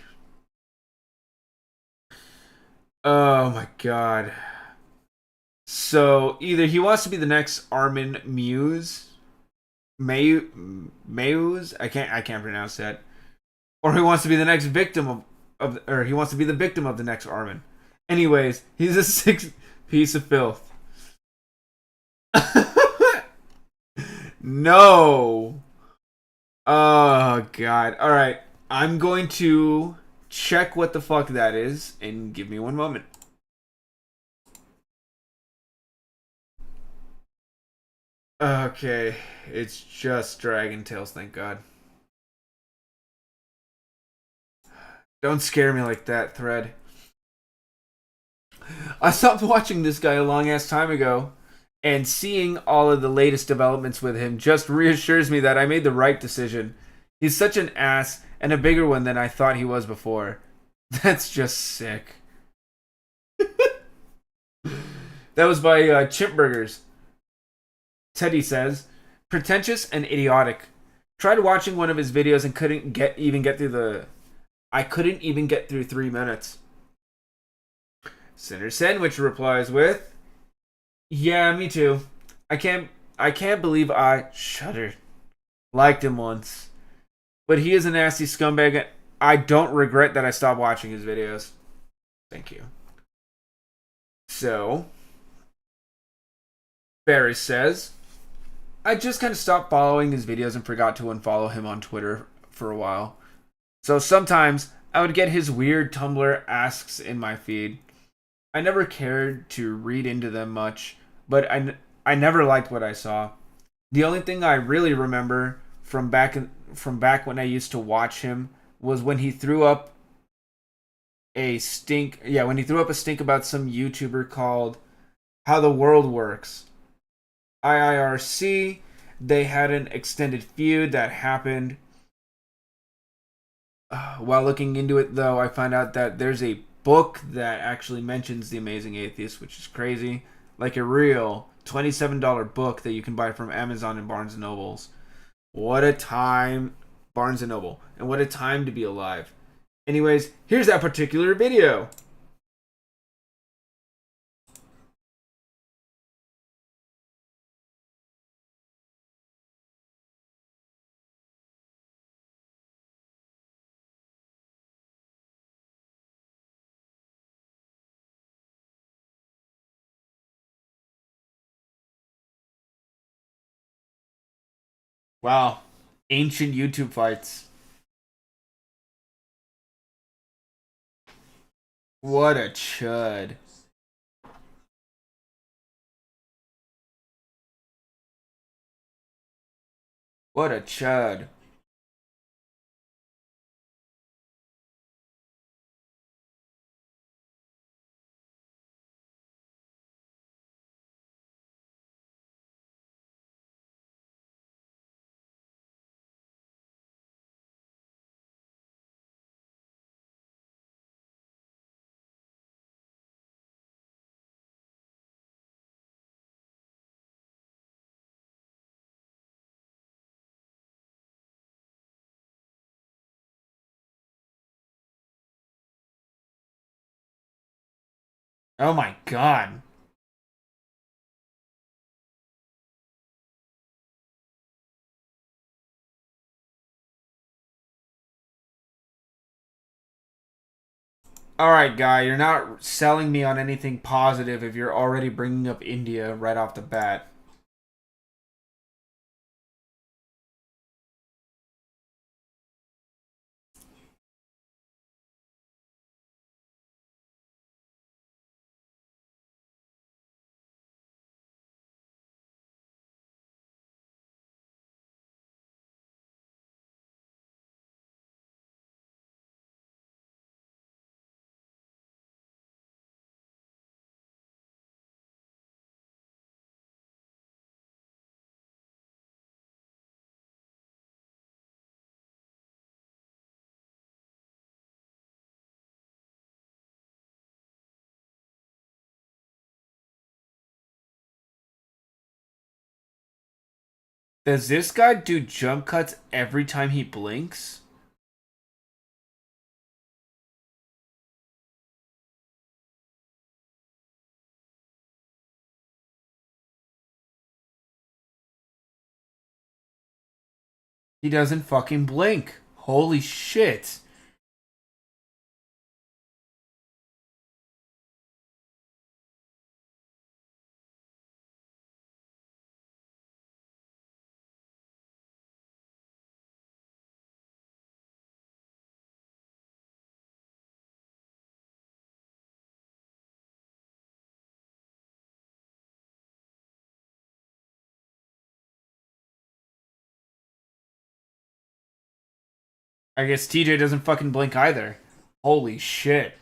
Oh my god. So, either he wants to be the next Armin Muse, Muse, I can't pronounce that. Or he wants to be the next victim or he wants to be the victim of the next Armin. Anyways, he's a sick piece of filth. No. Oh god. All right. I'm going to check what the fuck that is and give me one moment. Okay, it's just Dragon Tales, thank god. Don't scare me like that, Thread. I stopped watching this guy a long ass time ago, and seeing all of the latest developments with him just reassures me that I made the right decision. He's such an ass, and a bigger one than I thought he was before. That's just sick. That was by Chimp Burgers. Teddy says, pretentious and idiotic. Tried watching one of his videos and couldn't even get through 3 minutes. Sinner Sandwich replies with, yeah, me too. I can't believe I shuddered. Liked him once. But he is a nasty scumbag. I don't regret that I stopped watching his videos. Thank you. So, Barry says, I just kind of stopped following his videos and forgot to unfollow him on Twitter for a while. So sometimes I would get his weird Tumblr asks in my feed. I never cared to read into them much, but I never liked what I saw. The only thing I really remember from back when I used to watch him was when he threw up a stink. Yeah, when he threw up a stink about some YouTuber called How the World Works. IIRC. They had an extended feud that happened. While looking into it, though, I found out that there's a book that actually mentions The Amazing Atheist, which is crazy. Like a real $27 book that you can buy from Amazon and Barnes & Nobles. What a time, Barnes & Noble. And what a time to be alive. Anyways, here's that particular video. Wow. Ancient YouTube fights. What a chud. What a chud. Oh my god. Alright, guy, you're not selling me on anything positive if you're already bringing up India right off the bat. Does this guy do jump cuts every time he blinks? He doesn't fucking blink. Holy shit. I guess TJ doesn't fucking blink either. Holy shit.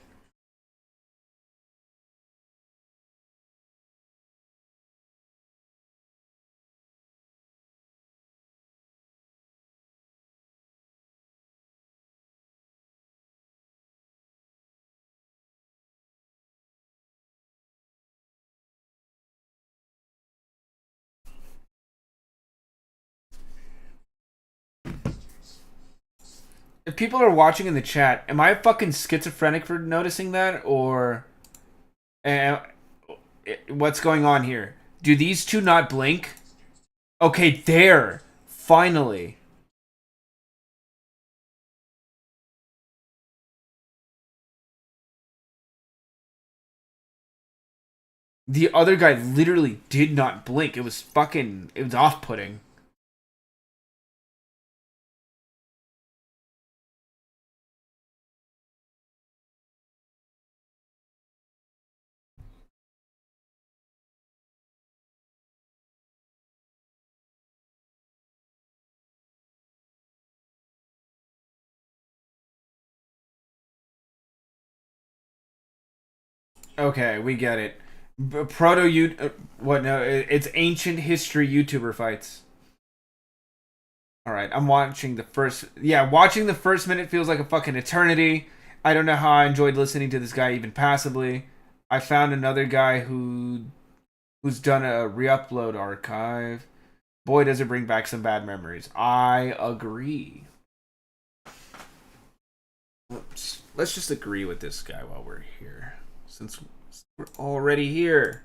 If people are watching in the chat, am I fucking schizophrenic for noticing that? Or what's going on here? Do these two not blink? Okay, there. Finally. The other guy literally did not blink. It was off-putting. Okay, we get it. Proto you what no, it's ancient history YouTuber fights. All right, I'm watching the first. Yeah, watching the first minute feels like a fucking eternity. I don't know how I enjoyed listening to this guy even passively. I found another guy who's done a re-upload archive. Boy, does it bring back some bad memories. I agree. Oops. Let's just agree with this guy while we're here, since we're already here.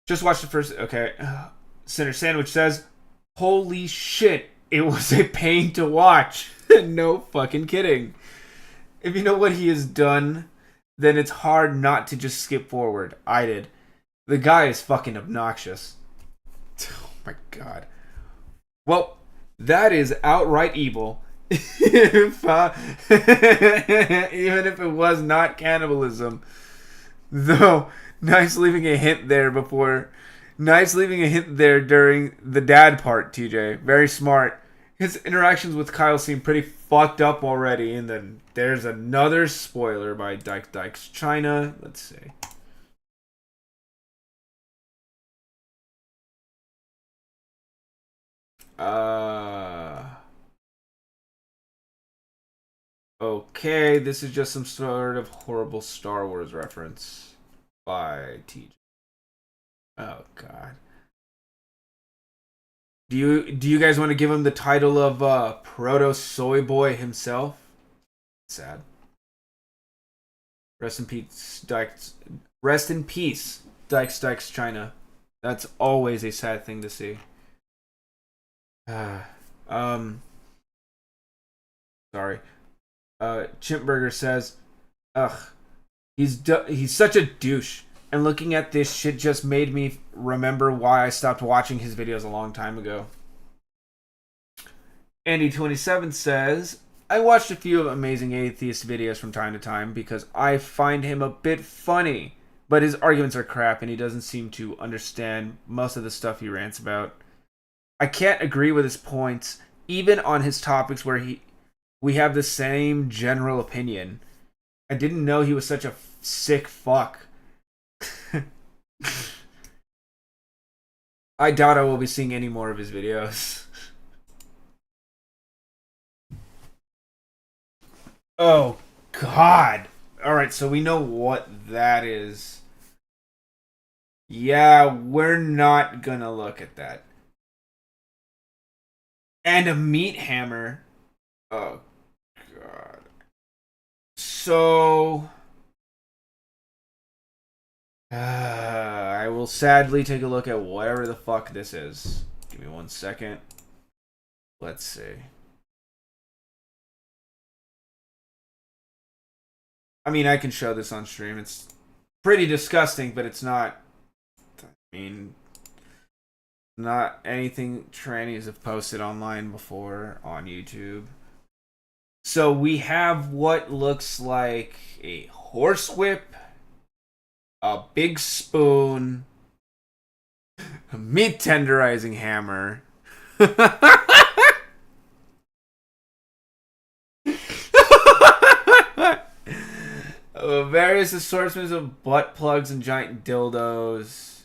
Just watch the first. Okay, Center Sandwich says, "Holy shit, it was a pain to watch." No fucking kidding. If you know what he has done, then it's hard not to just skip forward. I did. The guy is fucking obnoxious. Oh my god. Well, that is outright evil. Even if it was not cannibalism. Though, nice leaving a hint there during the dad part, TJ. Very smart. His interactions with Kyle seem pretty fucked up already, and then there's another spoiler by Dykes China. Let's see. Okay, this is just some sort of horrible Star Wars reference by TJ. Oh god. Do you guys want to give him the title of Proto Soy Boy himself? Sad. Rest in peace, Dykes. Rest in peace, Dykes China. That's always a sad thing to see. Sorry. Chimpburger says, "Ugh, he's such a douche." And looking at this shit just made me remember why I stopped watching his videos a long time ago. Andy27 says, "I watched a few of Amazing Atheist videos from time to time because I find him a bit funny, but his arguments are crap and he doesn't seem to understand most of the stuff he rants about. I can't agree with his points, even on his topics where we have the same general opinion. I didn't know he was such a sick fuck." I doubt I will be seeing any more of his videos. Oh, God. Alright, so we know what that is. Yeah, we're not gonna look at that. and a meat hammer. Oh, God. So, I will sadly take a look at whatever the fuck this is. Give me 1 second. Let's see. I mean, I can show this on stream. It's pretty disgusting, but it's not. I mean, not anything trannies have posted online before on YouTube. So we have what looks like a horsewhip, a big spoon, a meat tenderizing hammer. Various assortments of butt plugs and giant dildos,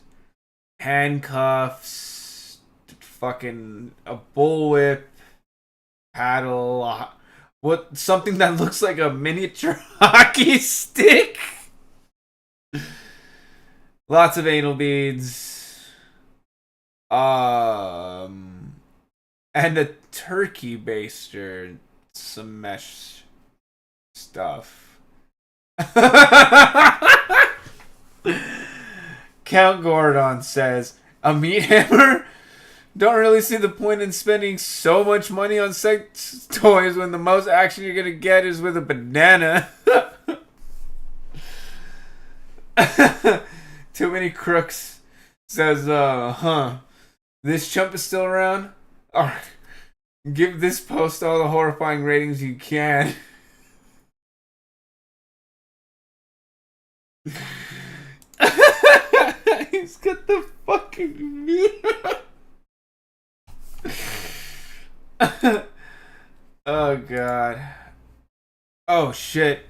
handcuffs, fucking a bullwhip, paddle, something that looks like a miniature hockey stick, lots of anal beads, and a turkey baster, some mesh stuff. Count Gordon says, a meat hammer? Don't really see the point in spending so much money on sex toys when the most action you're gonna get is with a banana. Too many crooks says, this chump is still around? Alright. Give this post all the horrifying ratings you can. He's got the fucking meat. Oh, God. Oh, shit.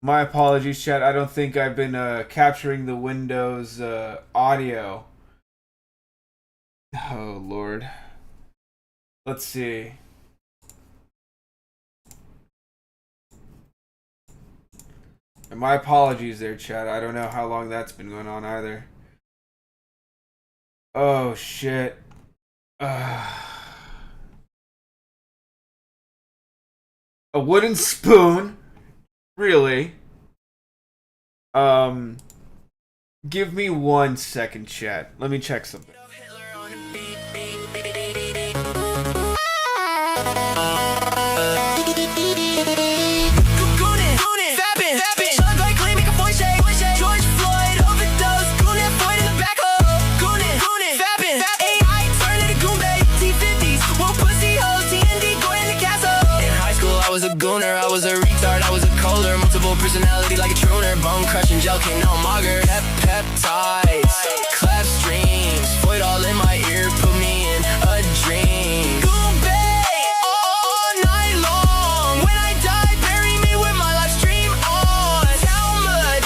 My apologies, chat. I don't think I've been capturing the Windows audio. Oh, Lord. Let's see. And my apologies there, chat. I don't know how long that's been going on either. Oh, shit. A wooden spoon? Really? Give me 1 second, chat. Let me check something. I was a retard, I was a colder, multiple personality like a tuner, bone crushing, joking, no mugger, peptides, clap streams, void all in my ear, put me in a dream. Goombay, all night long, when I die, bury me with my live stream on. Talmud,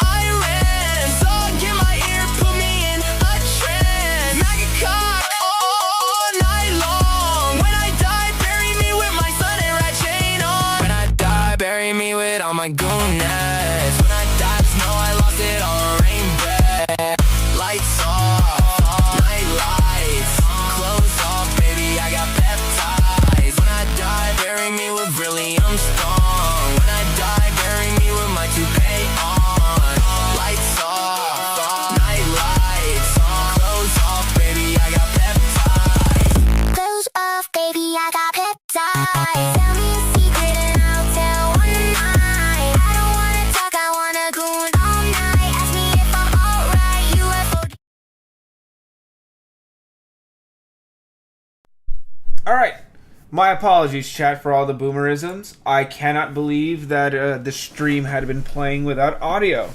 I ran, song in my ear, put me in a trance. Maggot cock, all night long, when I die, bury me with my son and rat chain on. When I die, bury me with all my goonness. When I die, just know I lost it on rainbow. Lights off, night lights, clothes off, baby, I got peptides. When I die, bury me with beryllium strong. When I die, bury me with my toupee on. Lights off, night lights, clothes off, baby, I got peptides. Clothes off, baby, I got peptides. Tell me a secret and I'll tell one night. I don't wanna talk, I wanna goon all night. Ask me if I'm alright, UFO. Alright. My apologies, chat, for all the boomerisms. I cannot believe that the stream had been playing without audio.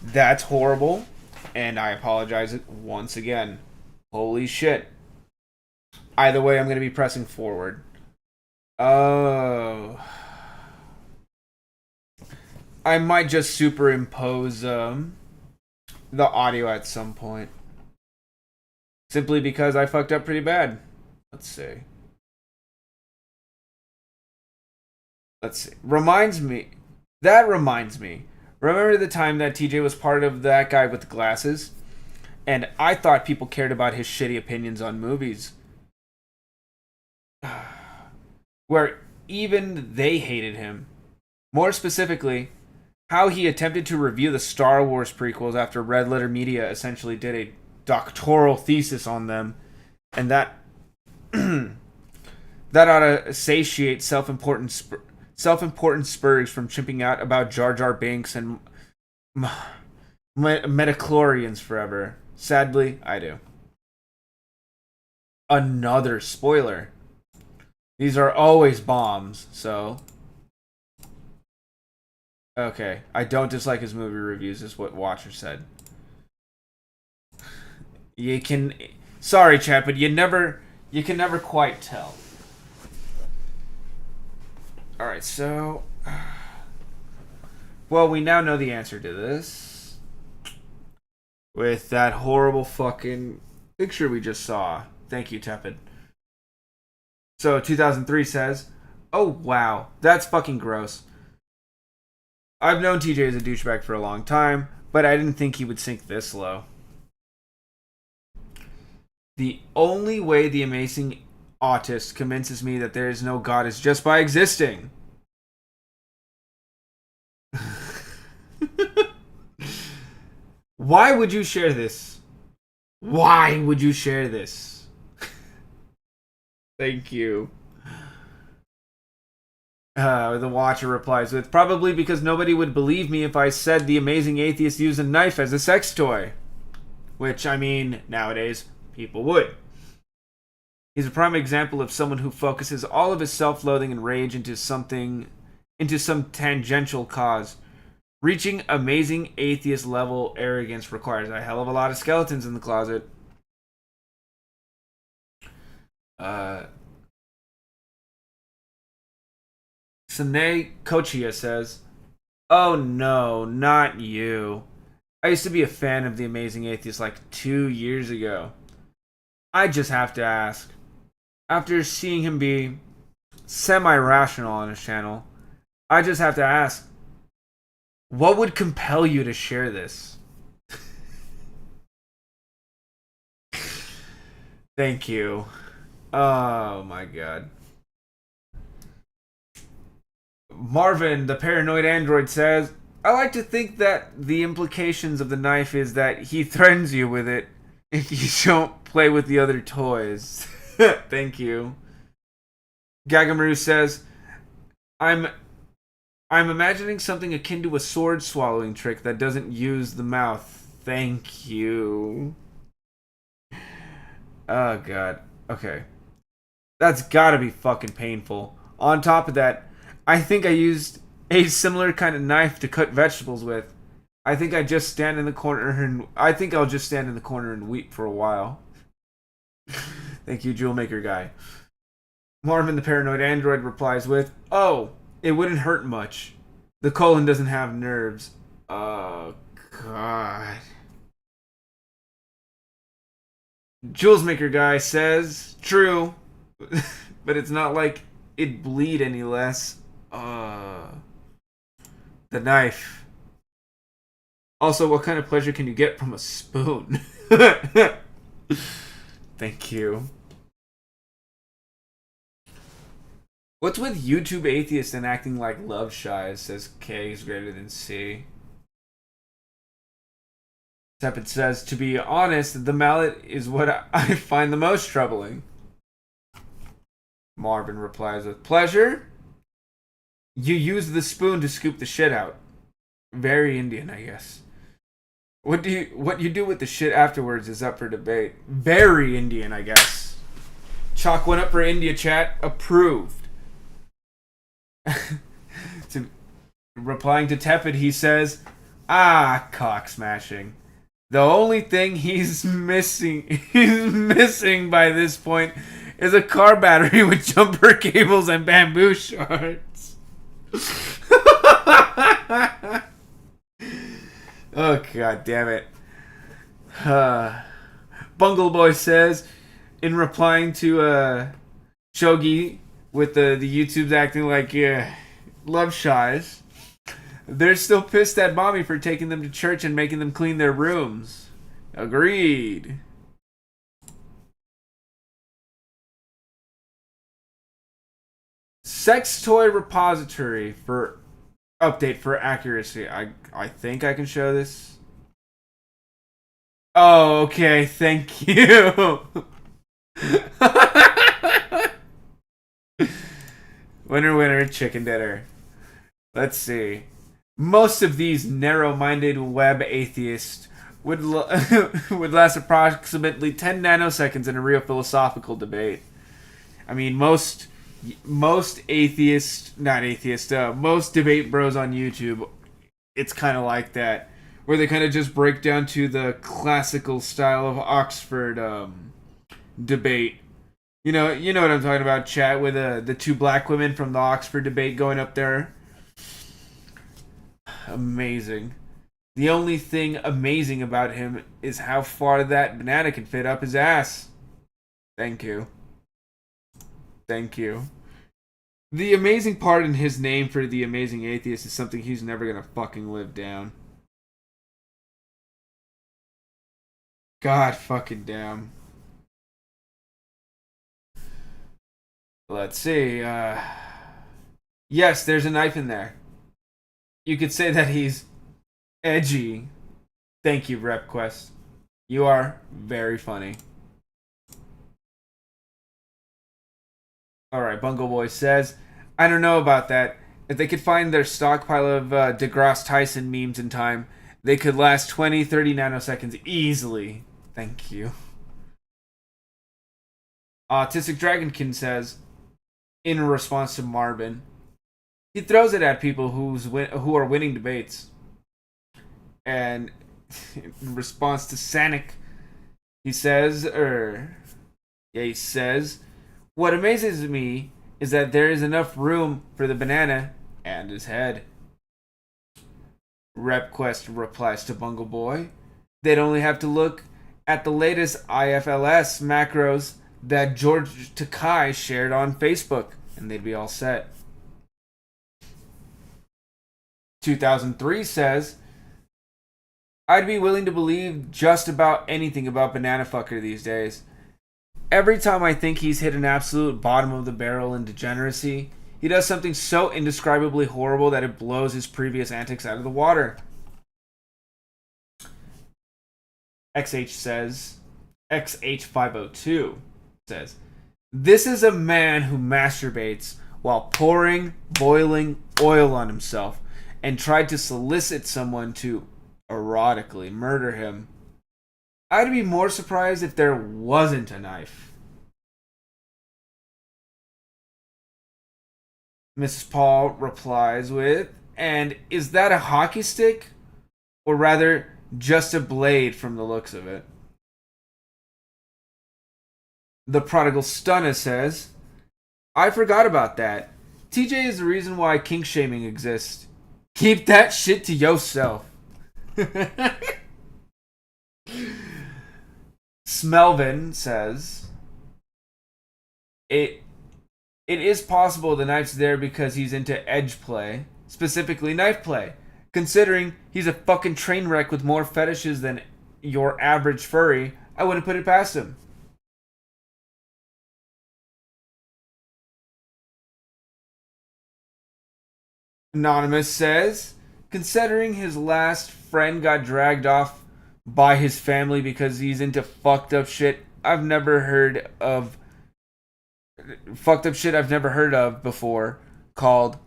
That's horrible. And I apologize once again. Holy shit. Either way, I'm going to be pressing forward. Oh. I might just superimpose the audio at some point. Simply because I fucked up pretty bad. Let's see. Reminds me. Remember the time that TJ was part of that guy with the glasses? And I thought people cared about his shitty opinions on movies. where even they hated him. More specifically, how he attempted to review the Star Wars prequels after Red Letter Media essentially did a doctoral thesis on them, and that that ought to satiate self-important spurgs from chimping out about Jar Jar Binks and metachlorians forever. Sadly, I do. Another spoiler. These are always bombs, so... Okay, I don't dislike his movie reviews, is what Watcher said. You can... Sorry, chat, but you can never quite tell. Alright, so... Well, we now know the answer to this. With that horrible fucking picture we just saw. Thank you, Tepid. So, 2003 says, oh, wow, that's fucking gross. I've known TJ as a douchebag for a long time, but I didn't think he would sink this low. The only way the amazing autist convinces me that there is no God is just by existing. Why would you share this? Why would you share this? Thank you. The Watcher replies with, probably because nobody would believe me if I said the amazing atheist used a knife as a sex toy. Which, I mean, nowadays, people would. He's a prime example of someone who focuses all of his self-loathing and rage into some tangential cause. Reaching amazing atheist level arrogance requires a hell of a lot of skeletons in the closet. Sine Kochia says, oh no, not you. I used to be a fan of The Amazing Atheist like 2 years ago. I just have to ask, after seeing him be semi-rational on his channel, I just have to ask, what would compel you to share this? Thank you. Oh my god. Marvin, the paranoid android, says, I like to think that the implications of the knife is that he threatens you with it if you don't play with the other toys. Thank you. Gagamaru says, I'm imagining something akin to a sword swallowing trick that doesn't use the mouth. Thank you. Oh god. Okay. That's gotta be fucking painful. On top of that, I think I used a similar kind of knife to cut vegetables with. I think I'll just stand in the corner and weep for a while. Thank you, Jewel Maker Guy. Marvin the Paranoid Android replies with, oh, it wouldn't hurt much. The colon doesn't have nerves. Oh, God. Jules Maker Guy says, true, but it's not like it'd bleed any less. The knife. Also, what kind of pleasure can you get from a spoon? Thank you. What's with YouTube atheists and acting like love shy? Says K is greater than C. Tepid says, to be honest, the mallet is what I find the most troubling. Marvin replies with, pleasure? You use the spoon to scoop the shit out. Very Indian, I guess. What you do with the shit afterwards is up for debate. Very Indian, I guess. Chalk went up for India, chat. Approved. Replying to Tepid, he says, cock smashing. The only thing he's missing by this point is a car battery with jumper cables and bamboo shards. Oh, god damn it. Bungle Boy says, in replying to Shogi with the YouTube's acting like love shies, they're still pissed at mommy for taking them to church and making them clean their rooms. Agreed. Sex toy repository for update for accuracy. I think I can show this. Oh, okay. Thank you. Winner, winner, chicken dinner. Let's see. Most of these narrow-minded web atheists would would last approximately 10 nanoseconds in a real philosophical debate. I mean, most atheists, not atheists, most debate bros on YouTube, it's kind of like that, where they kind of just break down to the classical style of Oxford debate. You know what I'm talking about, chat, with the two black women from the Oxford debate going up there. Amazing. The only thing amazing about him is how far that banana can fit up his ass. Thank you. Thank you. The amazing part in his name for The Amazing Atheist is something he's never gonna fucking live down. God fucking damn. Let's see. Yes, there's a knife in there. You could say that he's edgy. Thank you, RepQuest. You are very funny. Alright, Bungle Boy says, I don't know about that. If they could find their stockpile of DeGrasse Tyson memes in time, they could last 20, 30 nanoseconds easily. Thank you. Autistic Dragonkin says, in response to Marvin, he throws it at people who are winning debates. And in response to Sanic, he says, what amazes me is that there is enough room for the banana and his head. RepQuest replies to Bungle Boy, they'd only have to look at the latest IFLS macros that George Takai shared on Facebook, and they'd be all set. 2003 says, I'd be willing to believe just about anything about Banana Fucker these days. Every time I think he's hit an absolute bottom of the barrel in degeneracy, he does something so indescribably horrible that it blows his previous antics out of the water. XH502 says, this is a man who masturbates while pouring boiling oil on himself and tried to solicit someone to erotically murder him. I'd be more surprised if there wasn't a knife. Mrs. Paul replies with, and is that a hockey stick? Or rather, just a blade from the looks of it. The Prodigal Stunner says, I forgot about that. TJ is the reason why kink shaming exists. Keep that shit to yourself. Smelvin says, it is possible the knife's there because he's into edge play, specifically knife play. Considering he's a fucking train wreck with more fetishes than your average furry, I wouldn't put it past him. Anonymous says, considering his last friend got dragged off by his family because he's into fucked up shit I've never heard of before, called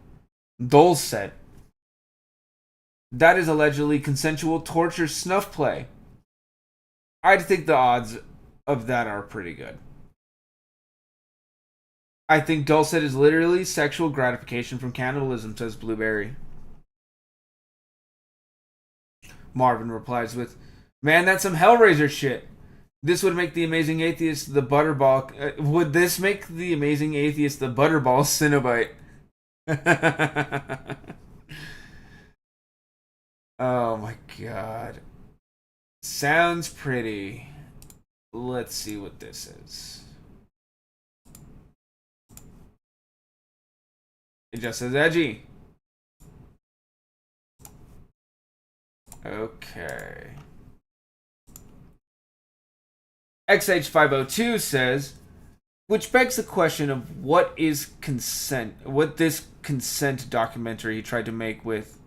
Dulcet. That is allegedly consensual torture snuff play. I'd think the odds of that are pretty good. I think Dulcet is literally sexual gratification from cannibalism, says Blueberry. Marvin replies with, man, that's some Hellraiser shit. This would make The Amazing Atheist the Butterball... would this make The Amazing Atheist the Butterball Cinnabite? Oh my god. Sounds pretty. Let's see what this is. It just says edgy. Okay. XH502 says, Which begs the question of what is consent? What this consent documentary he tried to make with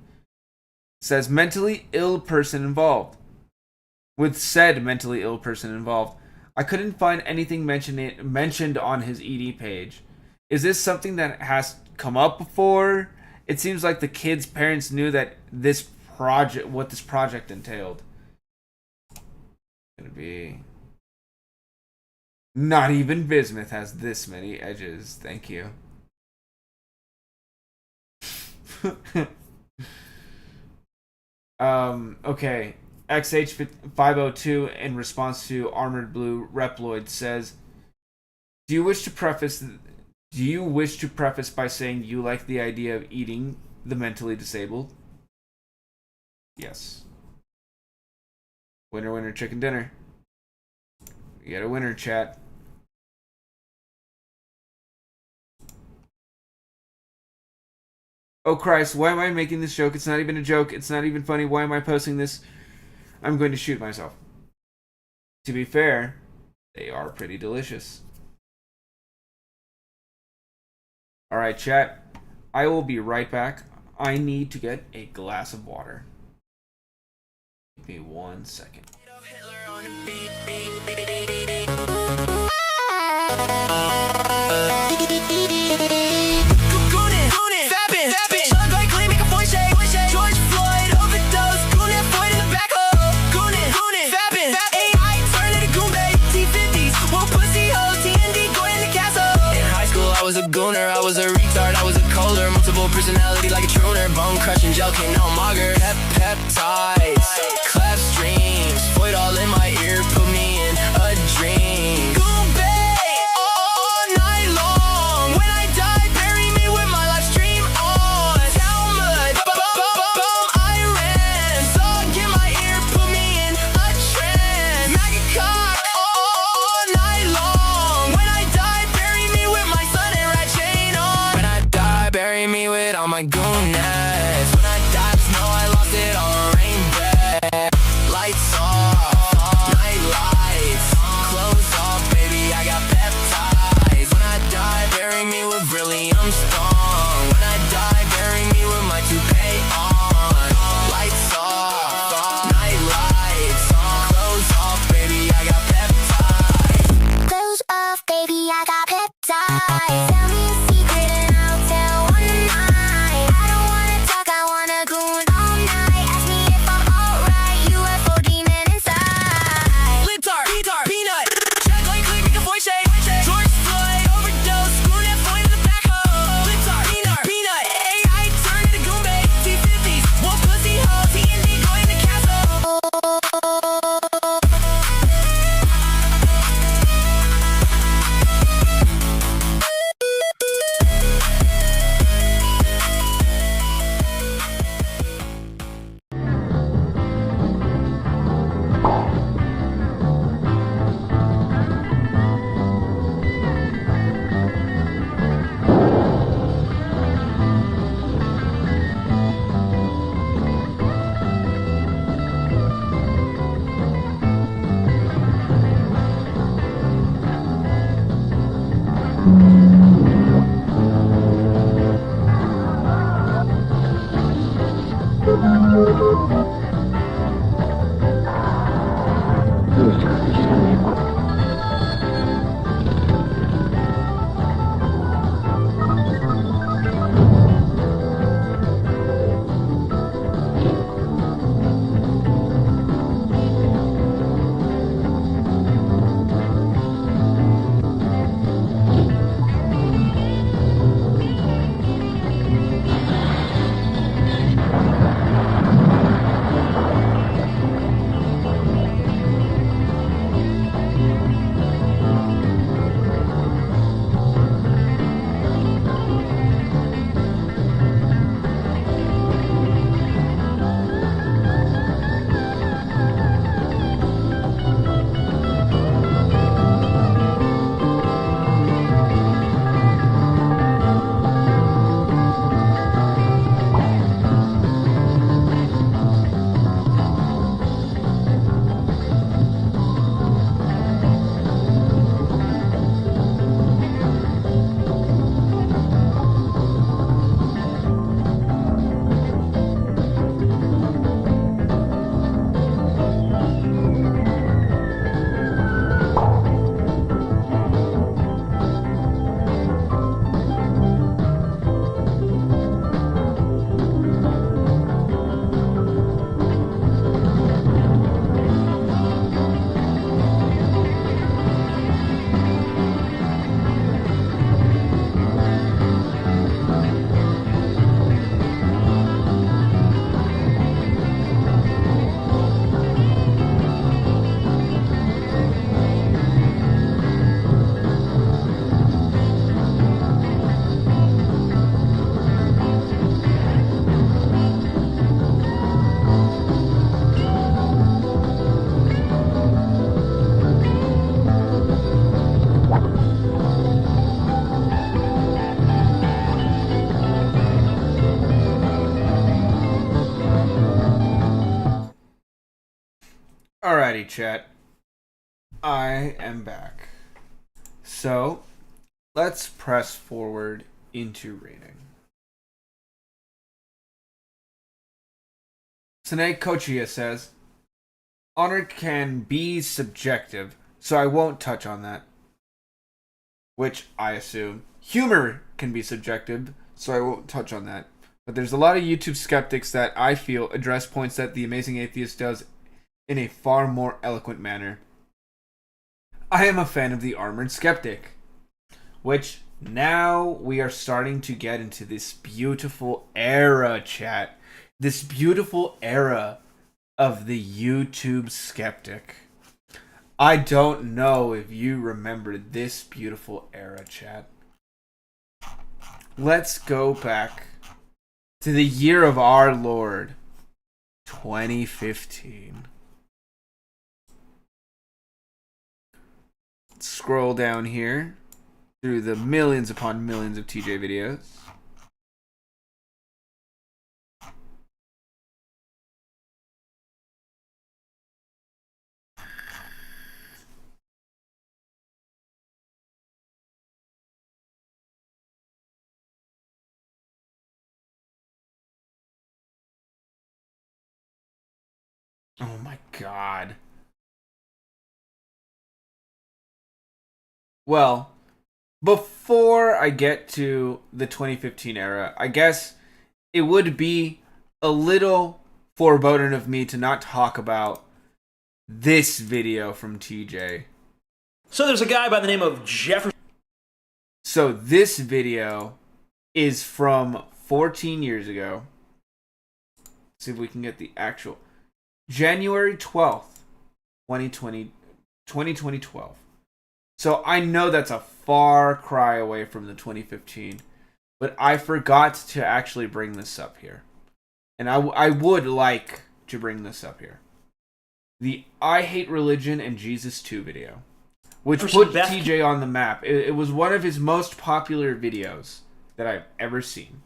says mentally ill person involved. With said mentally ill person involved. I couldn't find anything mentioned on his ED page. Is this something that has come up before? It seems like the kid's parents knew that what this project entailed. Gonna be... Not even bismuth has this many edges. Thank you. Okay. XH502 in response to Armored Blue Reploid says, Do you wish to preface by saying you like the idea of eating the mentally disabled? Yes. Winner, winner, chicken dinner. We got a winner, chat. Oh Christ, why am I making this joke? It's not even a joke. It's not even funny. Why am I posting this? I'm going to shoot myself. To be fair, they are pretty delicious. Alright, chat. I will be right back. I need to get a glass of water. Give me 1 second. I was a retard, I was a colder, multiple personality like a tuner, bone crushing, joking, no mugger, peptides, cleft streams, void all in my ear, put me in a dream. Goombay all night long. When I die, bury me with my live stream on. Talmud, boom, I ran. Song in my ear, put me in a trance. Maggot cock all night long. When I die, bury me with my son and rat chain on. When I die, bury me with all my goonness. When I die, just know I lost it all. Lights off, night lights, clothes off, baby, I got peptides. When I die, bury me with beryllium stone. When I die, bury me with my toupee on. Lights off, night lights, clothes off, baby, I got peptides. Clothes off, baby, I got peptides. Tell me a secret and I'll tell one of mine. I don't wanna talk, I wanna goon all night. Ask me if I'm alright, UFO demon inside. Lintar, peanut, check like click, make a voice shake. George Floyd, overdose, goon that point in the back hole. Lintar, peanut, AI turn into Goombay. T50s, one pussy hoe, TND going to castle. Alrighty, chat. I am back. So, let's press forward into reading. Snake Kochia says, honor can be subjective, so I won't touch on that. Which I assume. Humor can be subjective, so I won't touch on that. But there's a lot of YouTube skeptics that I feel address points that The Amazing Atheist does in a far more eloquent manner. I am a fan of the Armored Skeptic, which now we are starting to get into this beautiful era, chat. This beautiful era of the YouTube skeptic. I don't know if you remember this beautiful era, chat. Let's go back to the year of our Lord, 2015. Let's scroll down here through the millions upon millions of TJ videos. Oh my god. Well, before I get to the 2015 era, I guess it would be a little foreboding of me to not talk about this video from TJ. So there's a guy by the name of Jefferson. So this video is from 14 years ago. Let's see if we can get the actual January 12th, 2012. So I know that's a far cry away from the 2015, but I forgot to actually bring this up here. And I would like to bring this up here. The I Hate Religion and Jesus 2 video, which put TJ on the map. It was one of his most popular videos that I've ever seen.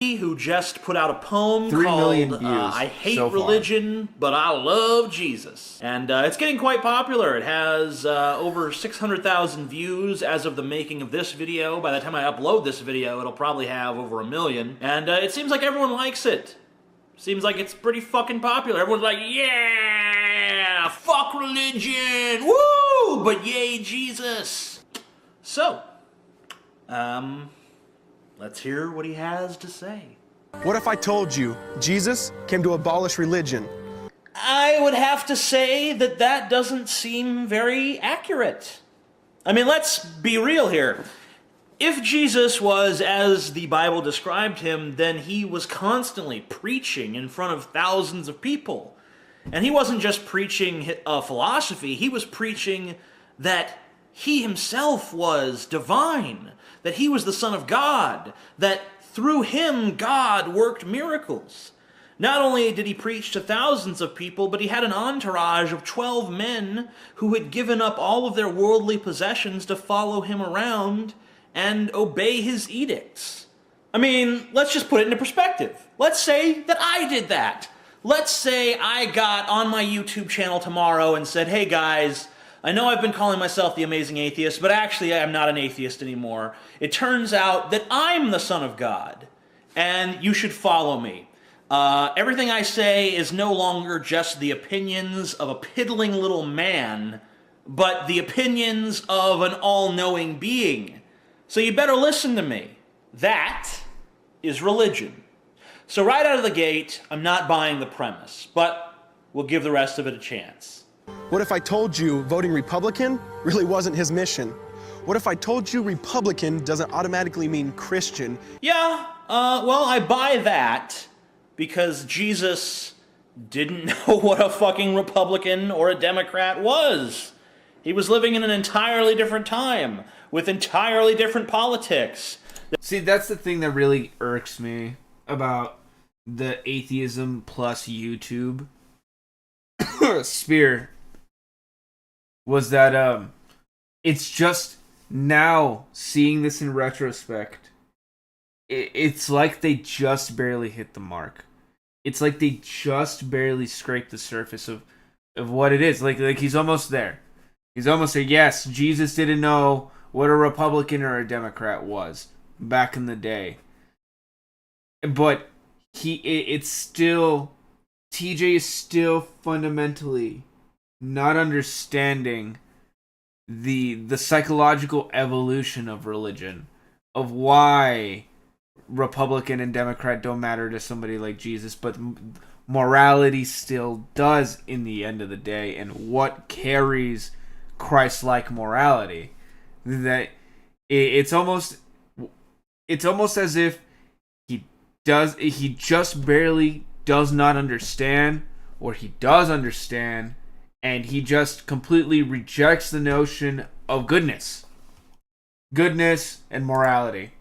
Who just put out a poem 3 million called views I Hate so far. Religion, but I Love Jesus. And it's getting quite popular. It has over 600,000 views as of the making of this video. By the time I upload this video, it'll probably have over 1 million. And it seems like everyone likes it. Seems like it's pretty fucking popular. Everyone's like, yeah, fuck religion, woo, but yay Jesus. So, let's hear what he has to say. What if I told you Jesus came to abolish religion? I would have to say that that doesn't seem very accurate. I mean, let's be real here. If Jesus was as the Bible described him, then he was constantly preaching in front of thousands of people. And he wasn't just preaching a philosophy, he was preaching that he himself was divine, that he was the Son of God, that through him God worked miracles. Not only did he preach to thousands of people, but he had an entourage of 12 men who had given up all of their worldly possessions to follow him around and obey his edicts. I mean, let's just put it into perspective. Let's say that I did that. Let's say I got on my YouTube channel tomorrow and said, hey guys, I know I've been calling myself the Amazing Atheist, but actually I'm not an atheist anymore. It turns out that I'm the Son of God, and you should follow me. Everything I say is no longer just the opinions of a piddling little man, but the opinions of an all-knowing being. So you better listen to me. That is religion. So right out of the gate, I'm not buying the premise, but we'll give the rest of it a chance. What if I told you voting Republican really wasn't his mission? What if I told you Republican doesn't automatically mean Christian? Yeah, well, I buy that because Jesus didn't know what a fucking Republican or a Democrat was. He was living in an entirely different time with entirely different politics. See, that's the thing that really irks me about the atheism plus YouTube sphere, was that it's just now seeing this in retrospect, it's like they just barely hit the mark. It's like they just barely scraped the surface of of what it is. Like he's almost there. He's almost there. Yes, Jesus didn't know what a Republican or a Democrat was back in the day. But it's still, TJ is still fundamentally not understanding the psychological evolution of religion, of why Republican and Democrat don't matter to somebody like Jesus, but morality still does in the end of the day, and what carries Christ-like morality. That it's almost as if he just barely does not understand, or he does understand, and he just completely rejects the notion of goodness and morality.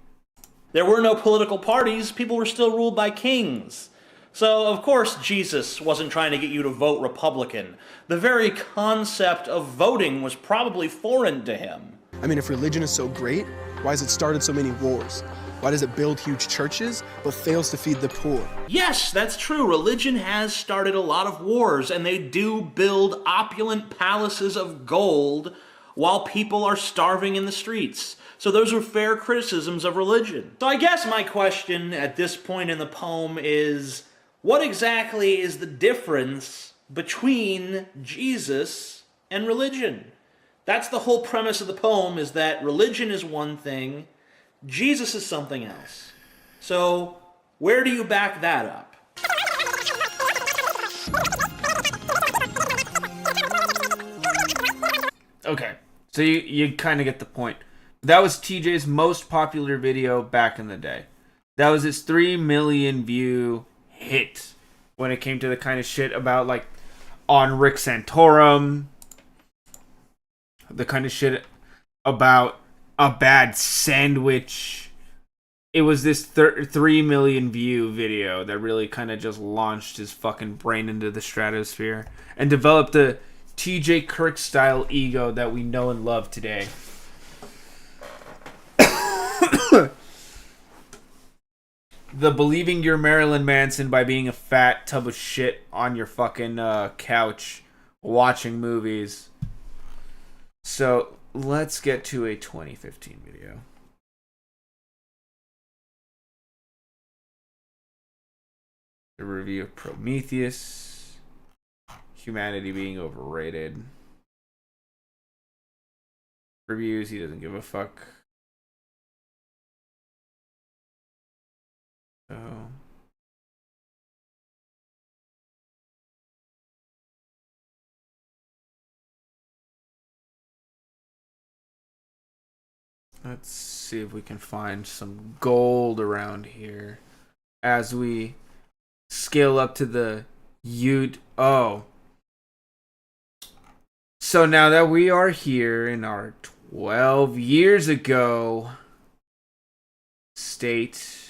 There were no political parties. People were still ruled by kings. So, of course, Jesus wasn't trying to get you to vote Republican. The very concept of voting was probably foreign to him. I mean, if religion is so great, why has it started so many wars? Why does it build huge churches but fails to feed the poor? Yes, that's true. Religion has started a lot of wars, and they do build opulent palaces of gold while people are starving in the streets. So those are fair criticisms of religion. So I guess my question at this point in the poem is, what exactly is the difference between Jesus and religion? That's the whole premise of the poem, is that religion is one thing, Jesus is something else. So where do you back that up? Okay, so you kind of get the point. That was TJ's most popular video back in the day. That was his 3 million view hit when it came to the kind of shit about, like, on Rick Santorum, the kind of shit about a bad sandwich. It was this 3 million view video that really kind of just launched his fucking brain into the stratosphere and developed the TJ Kirk style ego that we know and love today. The believing you're Marilyn Manson by being a fat tub of shit on your fucking couch watching movies. So let's get to a 2015 video. The review of Prometheus. Humanity being overrated. Reviews, he doesn't give a fuck. So let's see if we can find some gold around here as we scale up to the Oh. So now that we are here in our 12 years ago state,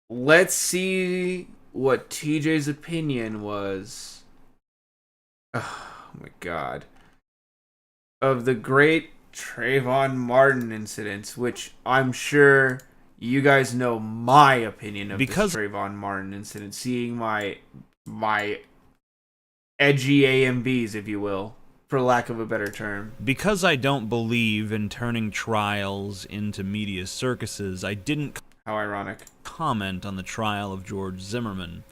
let's see what TJ's opinion was. Oh my god. Of the great Trayvon Martin incidents, which I'm sure you guys know my opinion of the Trayvon Martin incident, seeing my edgy AMVs, if you will, for lack of a better term. Because I don't believe in turning trials into media circuses, I didn't How ironic. comment on the trial of George Zimmerman,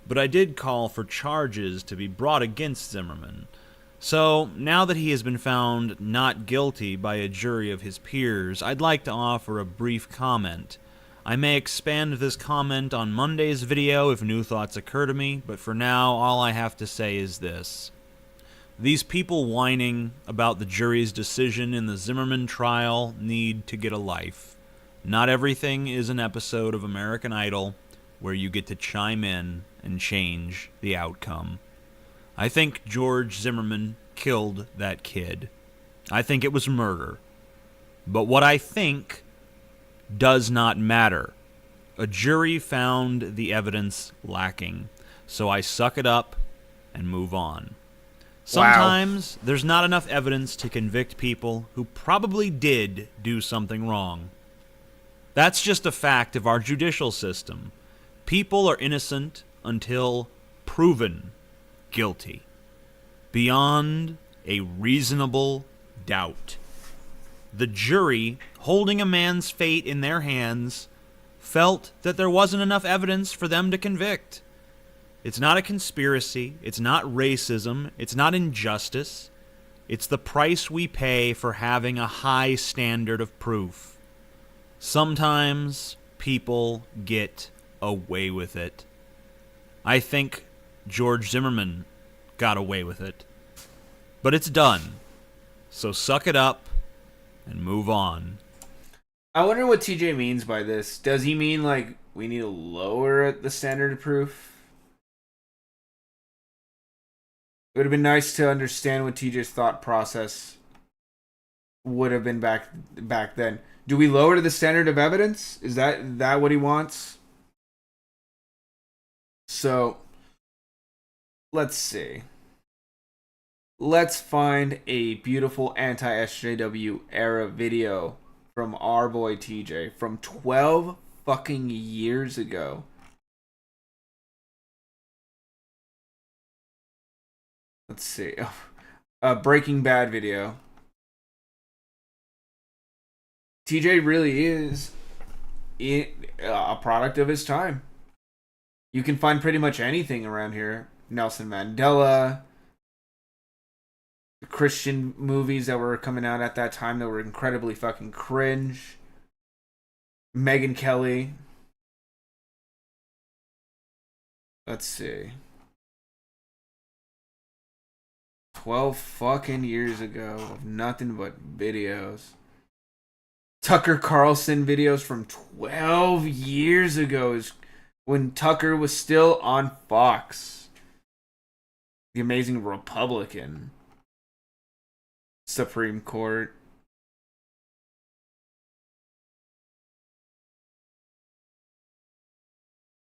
but I did call for charges to be brought against Zimmerman. So, now that he has been found not guilty by a jury of his peers, I'd like to offer a brief comment. I may expand this comment on Monday's video if new thoughts occur to me, but for now, all I have to say is this. These people whining about the jury's decision in the Zimmerman trial need to get a life. Not everything is an episode of American Idol where you get to chime in and change the outcome. I think George Zimmerman killed that kid. I think it was murder. But what I think does not matter. A jury found the evidence lacking, so I suck it up and move on. Sometimes there's not enough evidence to convict people who probably did do something wrong. That's just a fact of our judicial system. People are innocent until proven guilty. Beyond a reasonable doubt. The jury, holding a man's fate in their hands, felt that there wasn't enough evidence for them to convict. It's not a conspiracy. It's not racism. It's not injustice. It's the price we pay for having a high standard of proof. Sometimes people get away with it. I think George Zimmerman got away with it. But it's done. So suck it up and move on. I wonder what TJ means by this. Does he mean like we need to lower the standard of proof? It would have been nice to understand what TJ's thought process would have been back then. Do we lower the standard of evidence? Is that what he wants? So, let's see. Let's find a beautiful anti-SJW era video from our boy TJ from 12 fucking years ago. Let's see. A Breaking Bad video. TJ really is a product of his time. You can find pretty much anything around here. Nelson Mandela, the Christian movies that were coming out at that time that were incredibly fucking cringe. Megyn Kelly. Let's see. 12 fucking years ago of nothing but videos. Tucker Carlson videos from 12 years ago is when Tucker was still on Fox. The Amazing Republican. Supreme Court.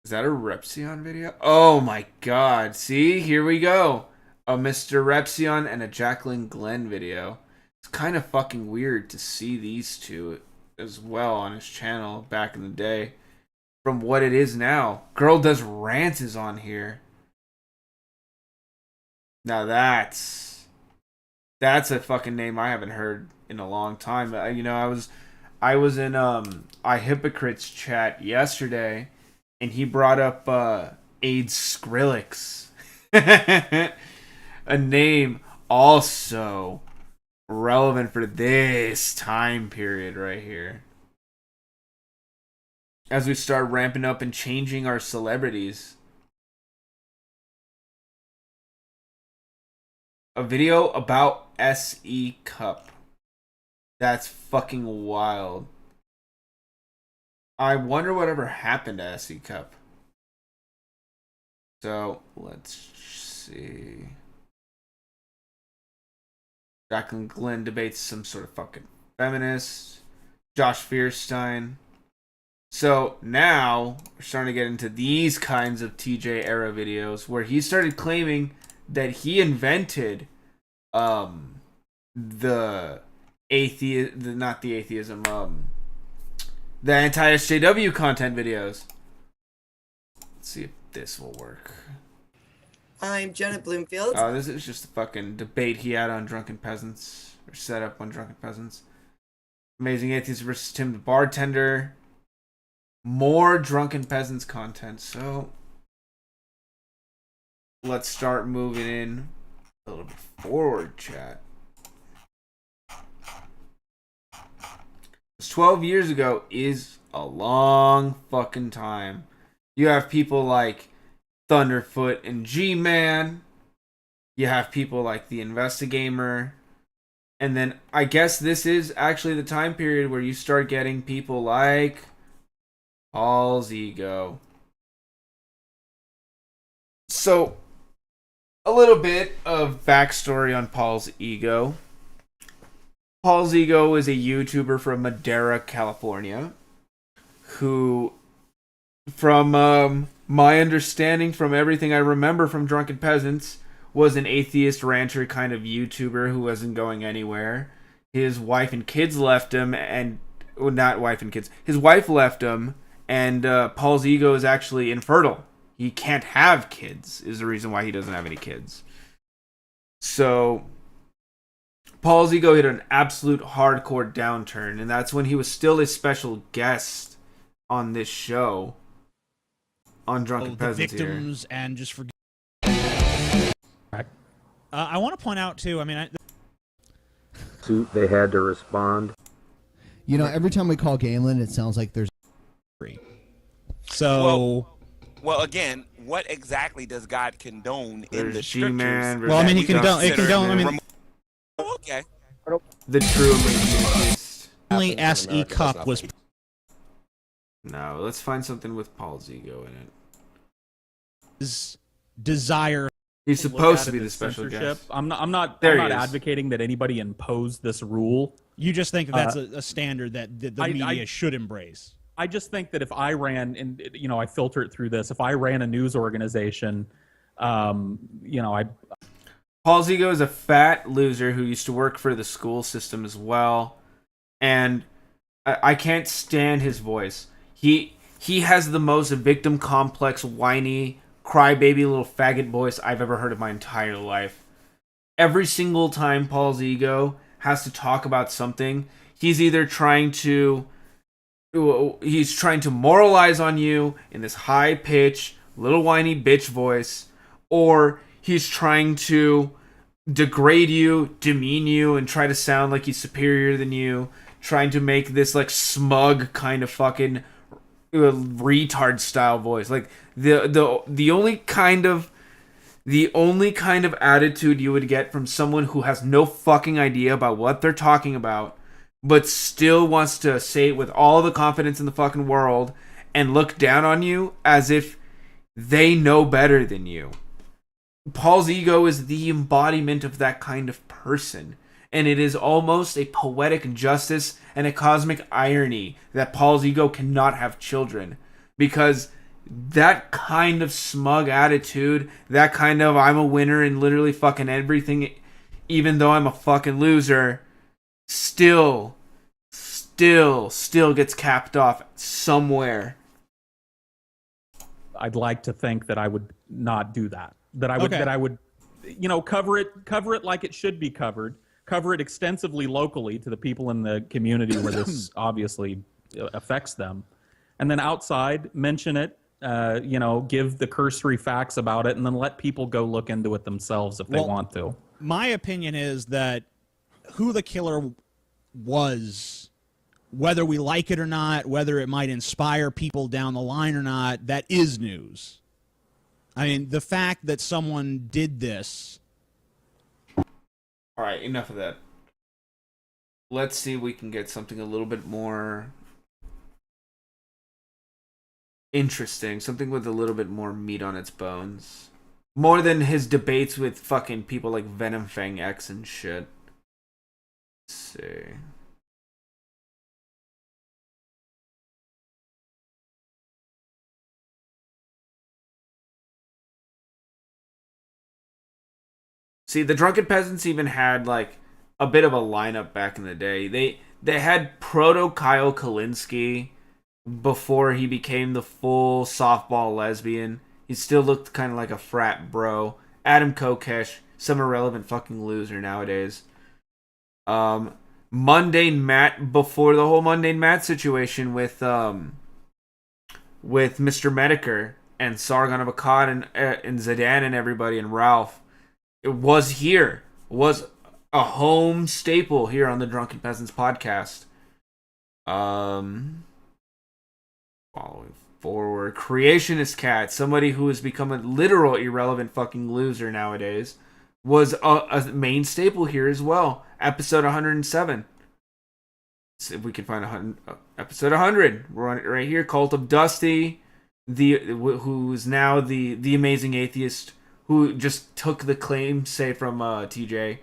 Is that a Repsion video? Oh my god. See? Here we go. A Mr. Repsion and a Jacqueline Glenn video. It's kind of fucking weird to see these two as well on his channel back in the day from what it is now. Girl Does Rants is on here. Now that's a fucking name I haven't heard in a long time. You know, I was in iHypocrite's chat yesterday and he brought up AIDS Skrillex. A name also relevant for this time period right here. As we start ramping up and changing our celebrities. A video about SE Cup. That's fucking wild. I wonder whatever happened to SE Cup. So, let's see. Jacqueline Glenn debates some sort of fucking feminist. Josh Fierstein. So now we're starting to get into these kinds of TJ era videos where he started claiming that he invented the anti-SJW content videos. Let's see if this will work. I'm Jenna Bloomfield. Oh, this is just a fucking debate he had on Drunken Peasants. Or set up on Drunken Peasants. Amazing Atheist versus Tim the Bartender. More Drunken Peasants content. So, let's start moving in a little bit forward, chat. 12 years ago is a long fucking time. You have people like Thunderfoot and G-Man. You have people like The Investigamer. And then I guess this is actually the time period where you start getting people like Paul's Ego. So, a little bit of backstory on Paul's Ego. Paul's Ego is a YouTuber from Madera, California, who, from my understanding, from everything I remember from Drunken Peasants, was an atheist rancher kind of YouTuber who wasn't going anywhere. His wife and kids left him, and well, not wife and kids. His wife left him, and Paul's Ego is actually infertile. he can't have kids is the reason why he doesn't have any kids. So Paul's ego hit an absolute hardcore downturn, and that's when he was still a special guest on this show on Drunken Peasants victims here. And just forget. I want to point out too. I mean, They had to respond. You know, every time we call Galen, it sounds like there's. So. Well, again, what exactly does God condone in the G-Man scriptures? Well, I mean, he condone. I mean, okay. The true Amazing Atheist. Only S.E. Cup was. No, let's find something with Paul's ego in it. His desire. He's supposed to be the special guest. I'm not There he is. advocating that anybody impose this rule. You just think that's a standard that the media should embrace. I just think that if I ran, and you know, I filter it through this. If I ran a news organization, you know, Paul's ego is a fat loser who used to work for the school system as well, and I can't stand his voice. He has the most victim complex, whiny, crybaby little faggot voice I've ever heard in my entire life. Every single time Paul's ego has to talk about something, he's either trying to moralize on you in this high pitch, little whiny bitch voice, or he's trying to degrade you, demean you, and try to sound like he's superior than you, trying to make this like smug kind of fucking retard style voice. Like the only kind of attitude you would get from someone who has no fucking idea about what they're talking about, but still wants to say it with all the confidence in the fucking world and look down on you as if they know better than you. Paul's ego is the embodiment of that kind of person. And it is almost a poetic justice and a cosmic irony that Paul's ego cannot have children. Because that kind of smug attitude, that kind of I'm a winner in literally fucking everything, even though I'm a fucking loser, still gets capped off somewhere. I'd like to think that I would not do that. That I would, you know, cover it like it should be covered. Cover it extensively locally to the people in the community where this obviously affects them, and then outside mention it. You know, give the cursory facts about it, and then let people go look into it themselves if they want to. My opinion is that who the killer was, whether we like it or not, whether it might inspire people down the line or not, that is news. I mean, the fact that someone did this. All right, enough of that. Let's see if we can get something a little bit more interesting, something with a little bit more meat on its bones. More than his debates with fucking people like Venom Fang X and shit. Let's see. See, the Drunken Peasants even had like a bit of a lineup back in the day. They had Proto Kyle Kalinske before he became the full softball lesbian. He still looked kind of like a frat bro. Adam Kokesh, some irrelevant fucking loser nowadays. Mundane Matt before the whole Mundane Matt situation with Mr. Medicare and Sargon of Akkad and Zidane and everybody and Ralph. It was a home staple here on the Drunken Peasants podcast. Following forward, Creationist Cat, somebody who has become a literal irrelevant fucking loser nowadays, was a main staple here as well. Episode 107. Let's see if we can find episode 100. We're on it right here. Cult of Dusty, who's now the Amazing Atheist, who just took the claim, say, from TJ.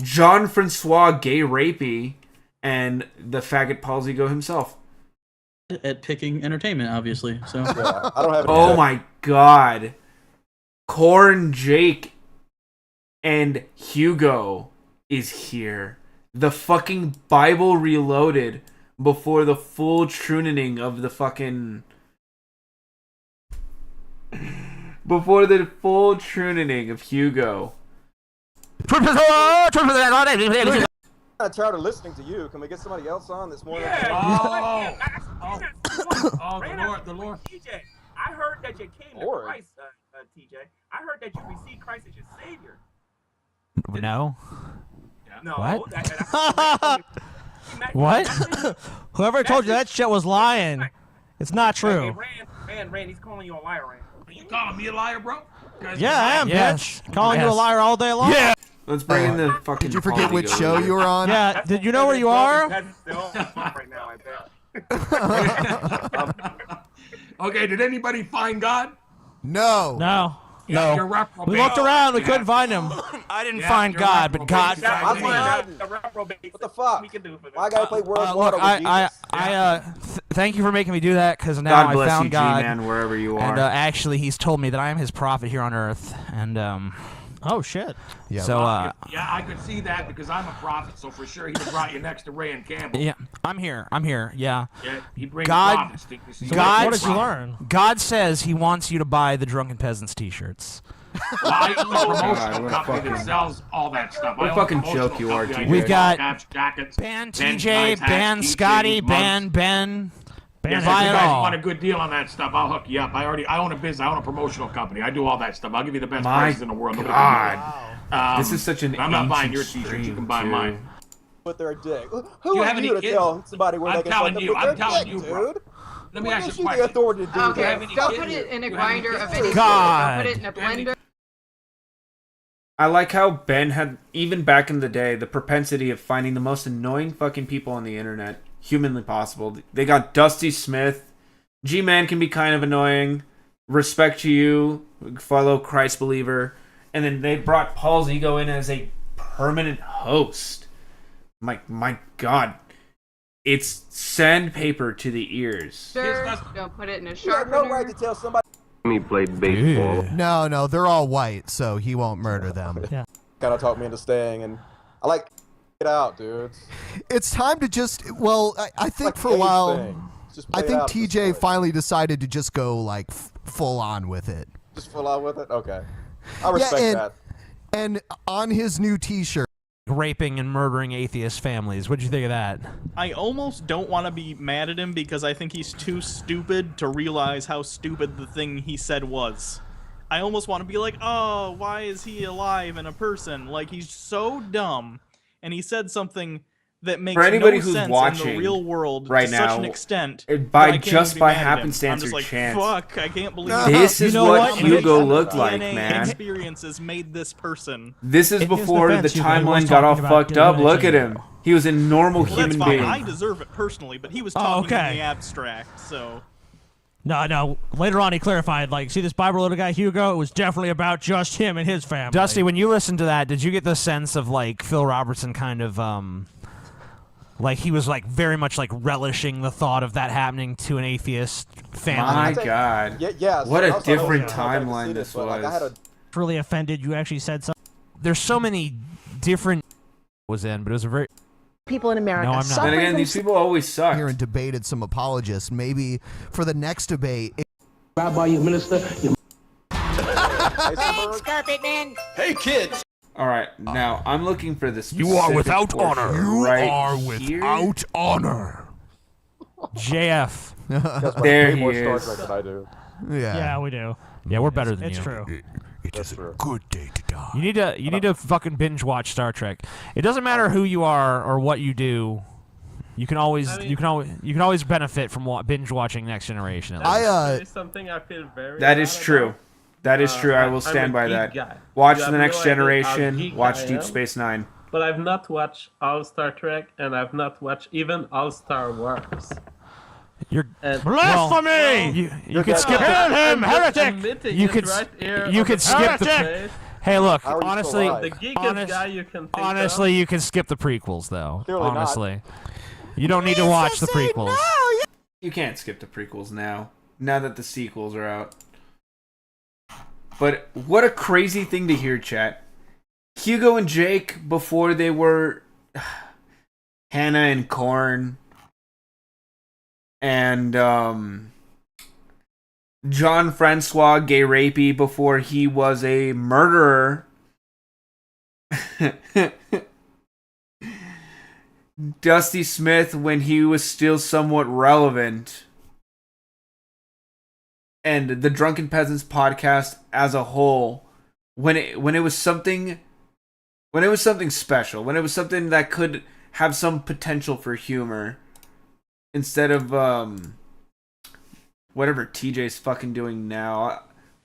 Jean-Francois Gay Rapey, and the faggot Paul's ego himself. At picking entertainment, obviously. So Yeah, I don't have. Oh my god. Corn Jake and Hugo is here. The fucking Bible Reloaded before the full truning of the fucking before the full truning of Hugo. I'm tired of listening to you. Can we get somebody else on this morning? Oh, the Lord. TJ, I heard that you came to Christ, TJ. I heard that you received Christ as your Savior. No. No. What? That's What? Whoever told you that shit was lying. It's not true. Hey, Rand, he's calling you a liar, Rand. Are you calling me a liar, bro? Yeah, I am, bitch. Calling you a liar all day long. Yeah. Let's bring in the fucking. Did you forget which show you were on? Yeah. Did you know where you are? Right now, I bet. Okay, did anybody find God? No. No. Yeah, No. We looked around. We couldn't find him. I didn't find God, but God found me. What the fuck? Why I gotta play World of Look, Water with Jesus? thank you for making me do that, because now God I bless found you, God. G-Man, wherever you are. And actually, he's told me that I am his prophet here on Earth. And oh shit. Yeah. So yeah, I could see that because I'm a prophet, so for sure he'd have brought you next to Ray and Campbell. yeah, I'm here. Yeah. Yeah, he brings God. prophets to see God. what did you learn? God says he wants you to buy the Drunken Peasants T-shirts. Well, I own a promotional God, what a company fucking- that sells all that stuff. what a I own fucking promotional joke you are, company. I TJ. We've do got caps, jackets, Ben, pens, TJ, knives, hats, Ben, keychains, Scotty, mugs. Ben. Yes, if Buy you it guys all. want a good deal on that stuff, I'll hook you up. I own a business. I own a promotional company. I do all that stuff. I'll give you the best My prices in the world. Nobody can do God. it. This is such an I'm not buying your ancient t-shirts. You stream, can buy too. mine. With their dick. Do Who you are have any you to kids? tell somebody where I'm they can telling fuck you, up I'm with their telling dick, you, bro. dude? Let me What ask gives you a you the question. authority to do Do you have that? any Don't kids? put it in a Do you have any grinder of kids? any God. sort. Don't put it in a blender. I like how Ben had, even back in the day, the propensity of finding the most annoying fucking people on the internet humanly possible. They got Dusty Smith. G-Man can be kind of annoying. Respect to you, fellow Christ believer. And then they brought Paul's ego in as a permanent host. My God. It's sandpaper to the ears. Don't put it in a You have sharpener. no right to tell somebody. He played baseball. No, they're all white, so he won't murder them. Yeah. Kind of talked me into staying, and I like get out, dudes. It's time to just. Well, I think Like for a age while. thing. Just I play it think out at this TJ point. finally decided to just go like full on with it. Just full out with it. Okay, I respect and, that. And on his new T-shirt, Raping and murdering atheist families. What'd you think of that? I almost don't want to be mad at him because I think he's too stupid to realize how stupid the thing he said was. I almost want to be like, oh, why is he alive and a person? Like, he's so dumb, and he said something that makes For anybody no who's sense in watching the real world right to now, such an extent. by that I can't just even be by mad at him. happenstance I'm just or like, chance. fuck, I can't believe This is what How many Hugo looked like, DNA man. experiences made this person. This is In his before defense, the Hugo, he was timeline got all talking about fucked up. doing it Look at him. He was a normal Well, that's human fine. being. I deserve it personally, but he was Oh, talking in okay. the abstract, so... No. Later on, he clarified, like, see this Bible little guy, Hugo? It was definitely about just him and his family. Dusty, when you listened to that, did you get the sense of, like, Phil Robertson kind of, like, he was, like, very much, like, relishing the thought of that happening to an atheist family? My God. Yeah. What so a I was like, different I was like, I can see timeline this, this but, like, I had was. a Really offended you actually said something. There's so many different was in, but it was a very... people in America. No, I'm not. Then again, these people always suck. Here and debated some apologists. Maybe for the next debate. Rabbi, you minister, you Hey, kids. All right, now I'm looking for this. You are without honor. You are without honor. JF. That's There way he more Star is. Trek than I do. Yeah, we do. Yeah, we're better than It's you. true. It is a good day to die. You need to fucking binge watch Star Trek. It doesn't matter who you are or what you do. You can always you can always benefit from binge watching Next Generation. Something I feel very That is bad true. about. That is true. I I'm will a stand by geek that. guy. Watch You The have Next no idea how Generation. geek Watch I Deep am. Space Nine. But I've not watched all Star Trek, and I've not watched even all Star Wars. You're blasphemy! You could skip Kill him, heretic! admitting You it could right here you on could the skip the. podcast. Hey, look. How are you Honestly, still alive? The geekest guy you can think honestly, you can skip the prequels though. Clearly not. Honestly, you don't need to watch the prequels. You can't skip the prequels now. Now that the sequels are out. But what a crazy thing to hear, chat. Hugo and Jake, before they were Hannah and Korn, and John Francois gay rapey before he was a murderer. Dusty Smith when he was still somewhat relevant. And the Drunken Peasants podcast as a whole, when it was something special, when it was something that could have some potential for humor, instead of whatever TJ's fucking doing now.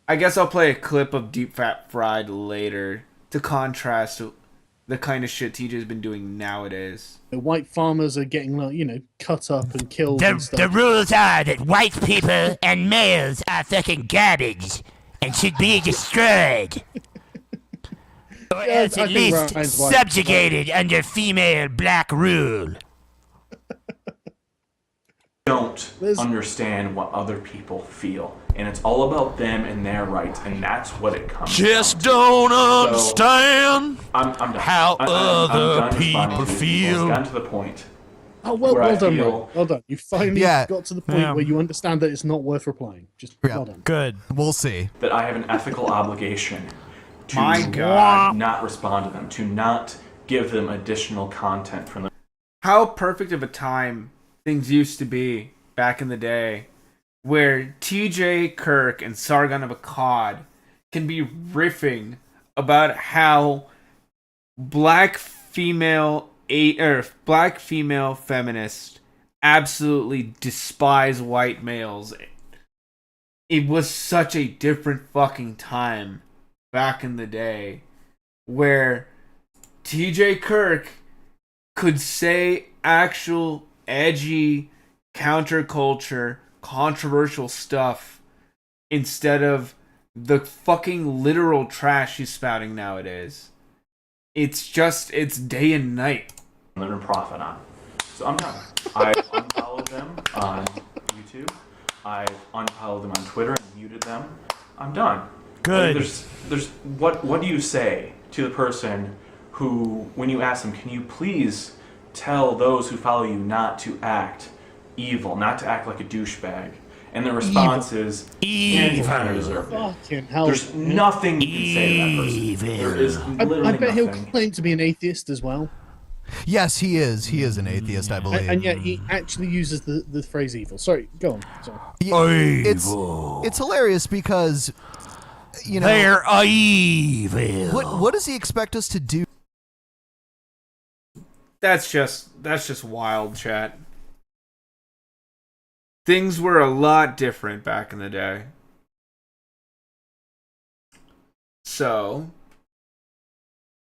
I guess I'll play a clip of Deep Fat Fried later to contrast the kind of shit TJ's been doing nowadays. The white farmers are getting, cut up and killed and stuff. The rules are that white people and males are fucking garbage and should be destroyed. Or else at least subjugated under female black rule. Don't understand what other people feel, and it's all about them and their rights, and that's what it comes Just down to. don't understand I'm done. how I'm other done people responding to you. feel. It's gotten to the point. Oh, well where I done, feel- bro. Well done. You finally got to the point where you understand that it's not worth replying. Just well done. Good. We'll see. That I have an ethical obligation to My God. not respond to them, to not give them additional content from them. How perfect of a time things used to be back in the day, where TJ, Kirk, and Sargon of Akkad can be riffing about how black female feminists absolutely despise white males. It was such a different fucking time back in the day, where TJ Kirk could say actual edgy, counterculture, controversial stuff instead of the fucking literal trash he's spouting nowadays. It's day and night. They're gonna profit on. So I'm done. I unfollowed them on YouTube. I unfollowed them on Twitter and muted them. I'm done. Good. There's what do you say to the person who, when you ask them, can you please tell those who follow you not to act evil, not to act like a douchebag? And the response is, and you kind of deserve it. Fucking hell. There's nothing you can say to that person. There is literally I bet he'll nothing. claim to be an atheist as well. Yes, he is. He is an atheist, I believe. And yet he actually uses the phrase evil. Sorry, go on. Sorry. It's hilarious because, they're evil. What does he expect us to do? That's just wild, chat. Things were a lot different back in the day. So,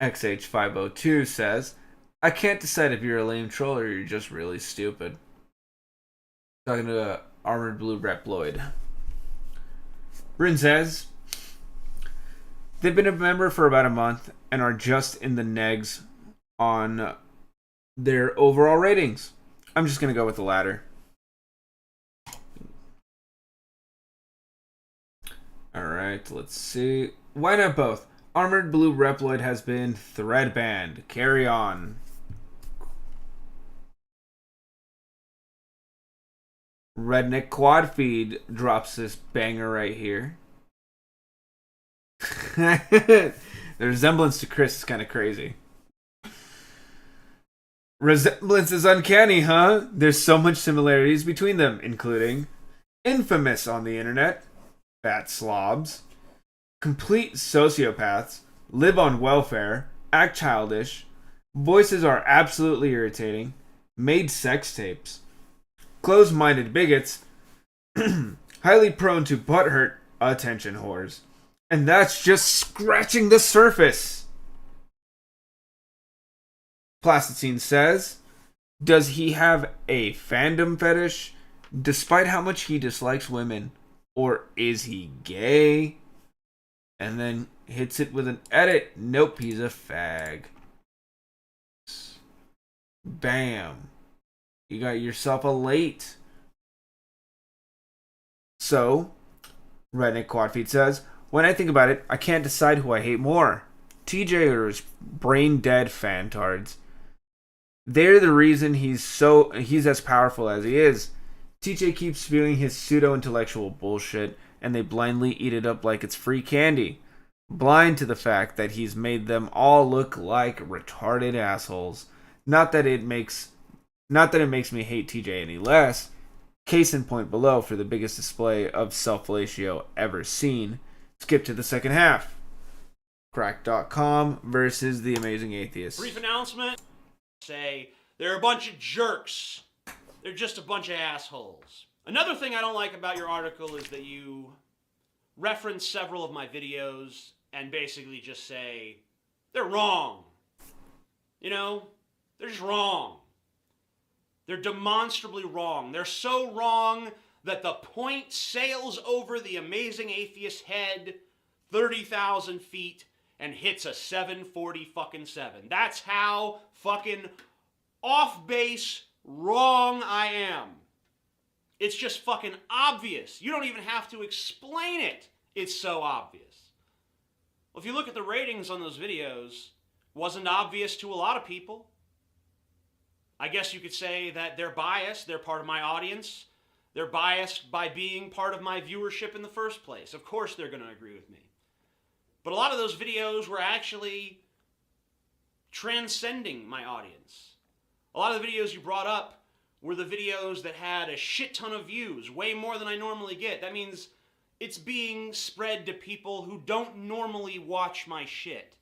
XH502 says, I can't decide if you're a lame troll or you're just really stupid. Talking to Armored Blue Reploid. Bryn says, they've been a member for about a month and are just in the negs on their overall ratings. I'm just going to go with the latter. Alright, let's see. Why not both? Armored Blue Reploid has been thread banned. Carry on. Redneck Quad Feed drops this banger right here. The resemblance to Chris is kind of crazy. Resemblance is uncanny, huh? There's so much similarities between them, including infamous on the internet, fat slobs, complete sociopaths, live on welfare, act childish, voices are absolutely irritating, made sex tapes, closed-minded bigots, highly prone to butthurt attention whores. And that's just scratching the surface. Plasticine says, does he have a fandom fetish, despite how much he dislikes women? Or is he gay? And then hits it with an edit. Nope, he's a fag. Bam. You got yourself a late. So, Redneck Quadfeet says, when I think about it, I can't decide who I hate more. TJ or his brain-dead fantards. They're the reason he's as powerful as he is. TJ keeps spewing his pseudo-intellectual bullshit, and they blindly eat it up like it's free candy, blind to the fact that he's made them all look like retarded assholes. Not that it makes me hate TJ any less. Case in point below for the biggest display of self-fellatio ever seen. Skip to the second half. Crack.com versus The Amazing Atheist. Brief announcement. Say, they're a bunch of jerks. They're just a bunch of assholes. Another thing I don't like about your article is that you reference several of my videos and basically just say, they're wrong. You know, they're just wrong. They're demonstrably wrong. They're so wrong that the point sails over the Amazing Atheist's head 30,000 feet and hits a 740 fucking 7. That's how fucking off base wrong I am. It's just fucking obvious. You don't even have to explain it. It's so obvious. Well, if you look at the ratings on those videos, wasn't obvious to a lot of people. I guess you could say that they're biased. They're part of my audience. They're biased by being part of my viewership in the first place. Of course they're going to agree with me. But a lot of those videos were actually transcending my audience. A lot of the videos you brought up were the videos that had a shit ton of views, way more than I normally get. That means it's being spread to people who don't normally watch my shit.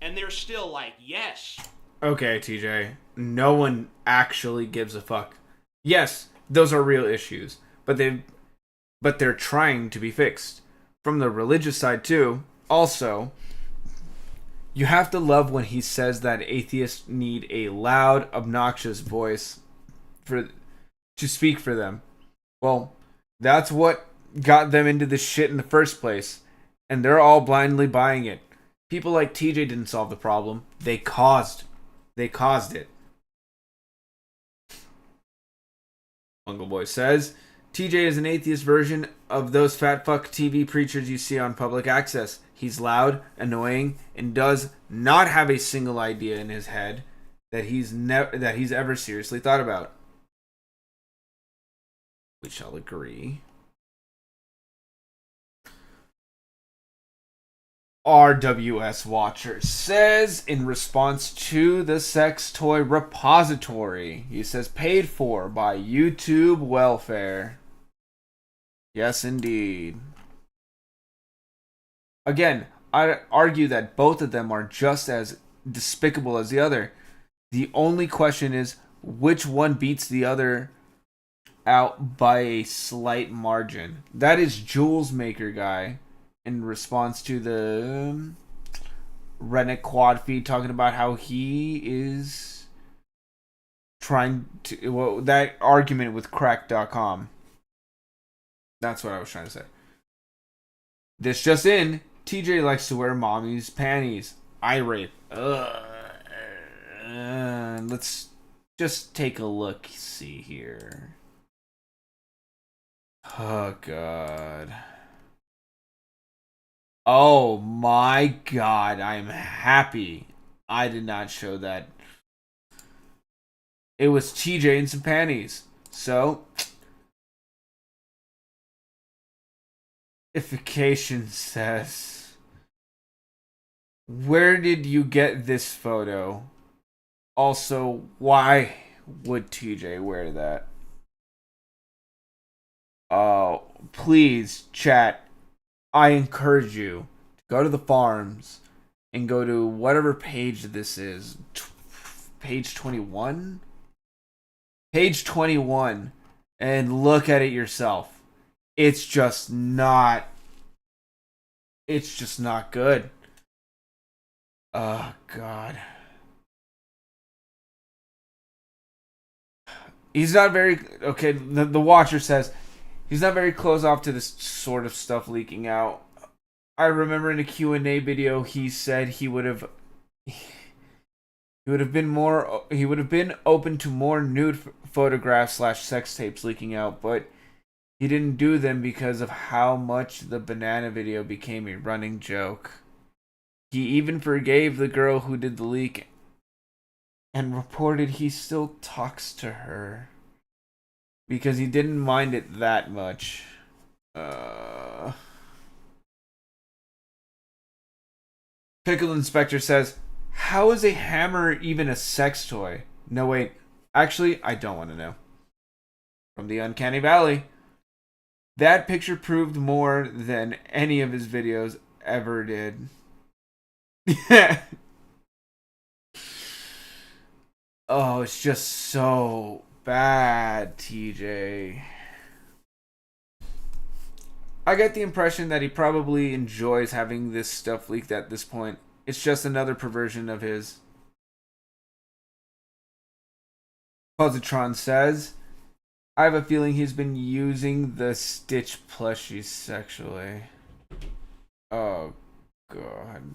And they're still like, yes. Okay, TJ. No one actually gives a fuck. Yes, those are real issues, but they're trying to be fixed. From the religious side too, also, you have to love when he says that atheists need a loud, obnoxious voice to speak for them. Well, that's what got them into this shit in the first place, and they're all blindly buying it. People like TJ didn't solve the problem. They caused it. Bungle Boy says, TJ is an atheist version of those fat fuck TV preachers you see on public access. He's loud, annoying, and does not have a single idea in his head that he's ever seriously thought about. We shall agree. RWS Watcher says, in response to the sex toy repository, he says, paid for by YouTube welfare. Yes, indeed. Again, I argue that both of them are just as despicable as the other. The only question is, which one beats the other out by a slight margin? That is Jules Maker Guy. In response to the Rennick Quad feed talking about how he is trying to... Well, that argument with Crack.com. That's what I was trying to say. This just in. TJ likes to wear mommy's panties. Irate. Let's just take a look. See here. Oh, God. Oh my God, I'm happy I did not show that. It was TJ in some panties. So, Ification says, where did you get this photo? Also, why would TJ wear that? Oh, please, chat. I encourage you to go to the farms and go to whatever page this is. Page 21? Page 21. And look at it yourself. It's just not good. Oh, God. He's not very... Okay, the Watcher says... He's not very close off to this sort of stuff leaking out. I remember in a Q&A video he said he would have been open to more nude photographs / sex tapes leaking out, but he didn't do them because of how much the banana video became a running joke. He even forgave the girl who did the leak and reported he still talks to her. Because he didn't mind it that much. Pickle Inspector says, how is a hammer even a sex toy? No, wait. Actually, I don't want to know. From the Uncanny Valley. That picture proved more than any of his videos ever did. Oh, it's just so bad, TJ. I get the impression that he probably enjoys having this stuff leaked at this point. It's just another perversion of his. Positron says, I have a feeling he's been using the Stitch plushies sexually. Oh, God.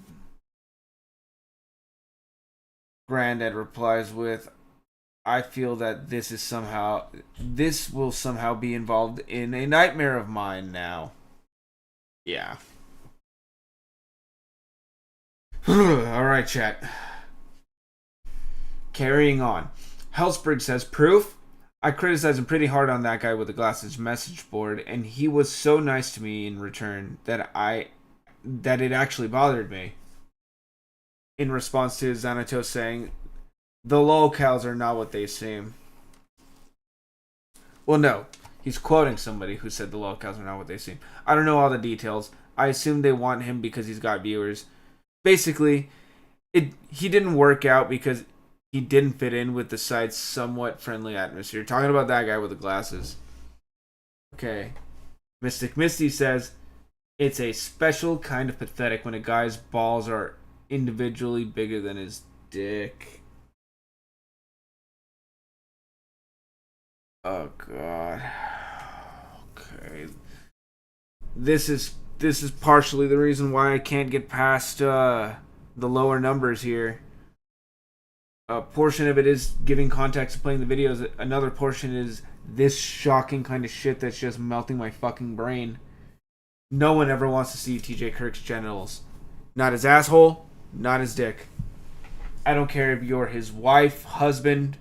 Granddad replies with, I feel that this will somehow be involved in a nightmare of mine now. Yeah. Alright, chat. Carrying on. Hellsberg says, proof? I criticized him pretty hard on that guy with the glasses message board, and he was so nice to me in return that it actually bothered me. In response to Xanatos saying, the lolcows are not what they seem. Well, no. He's quoting somebody who said the lolcows are not what they seem. I don't know all the details. I assume they want him because he's got viewers. Basically, he didn't work out because he didn't fit in with the site's somewhat friendly atmosphere. Talking about that guy with the glasses. Okay. Mystic Misty says, it's a special kind of pathetic when a guy's balls are individually bigger than his dick. Oh, God. Okay. This is partially the reason why I can't get past the lower numbers here. A portion of it is giving context to playing the videos. Another portion is this shocking kind of shit that's just melting my fucking brain. No one ever wants to see TJ Kirk's genitals. Not his asshole, not his dick. I don't care if you're his wife, husband.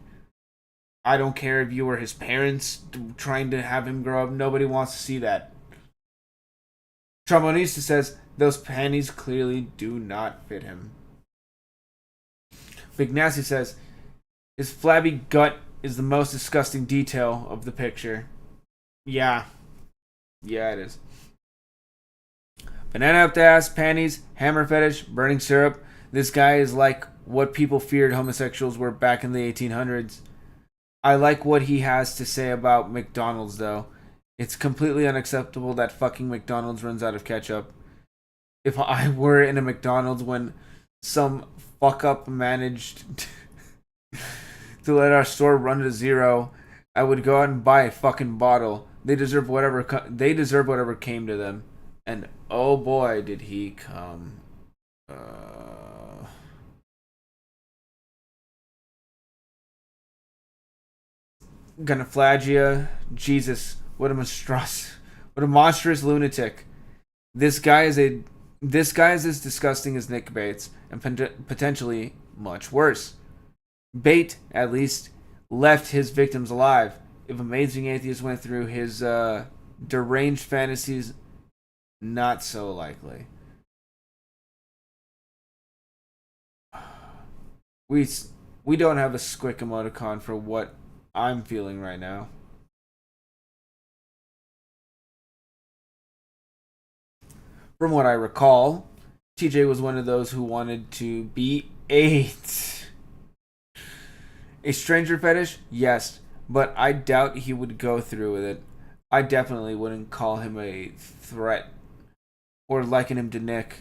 I don't care if you were his parents trying to have him grow up. Nobody wants to see that. Trombonista says, those panties clearly do not fit him. Big Nasty says, his flabby gut is the most disgusting detail of the picture. Yeah. Yeah, it is. Banana up the ass, panties, hammer fetish, burning syrup. This guy is like what people feared homosexuals were back in the 1800s. I like what he has to say about McDonald's, though. It's completely unacceptable that fucking McDonald's runs out of ketchup. If I were in a McDonald's when some fuck-up managed to let our store run to zero, I would go out and buy a fucking bottle. They deserve whatever came to them. And oh boy, did he come. Gonophagia, Jesus, what a monstrous lunatic. This guy is as disgusting as Nick Bates, and potentially much worse. Bate, at least, left his victims alive. If Amazing Atheist went through his deranged fantasies, not so likely. We don't have a squick emoticon for what I'm feeling right now. From what I recall, TJ was one of those who wanted to be AIDS. A stranger fetish? Yes, but I doubt he would go through with it. I definitely wouldn't call him a threat or liken him to Nick,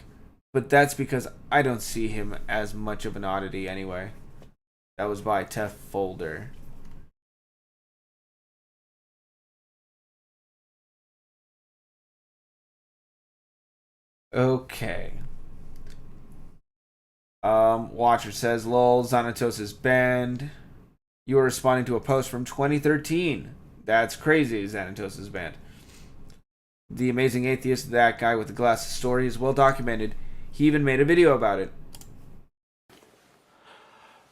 but that's because I don't see him as much of an oddity anyway. That was by Tef Folder. Okay. Watcher says, lol, Xanatos is banned. You are responding to a post from 2013. That's crazy, Xanatos is banned. The Amazing Atheist, that guy with the glasses story, is well documented. He even made a video about it.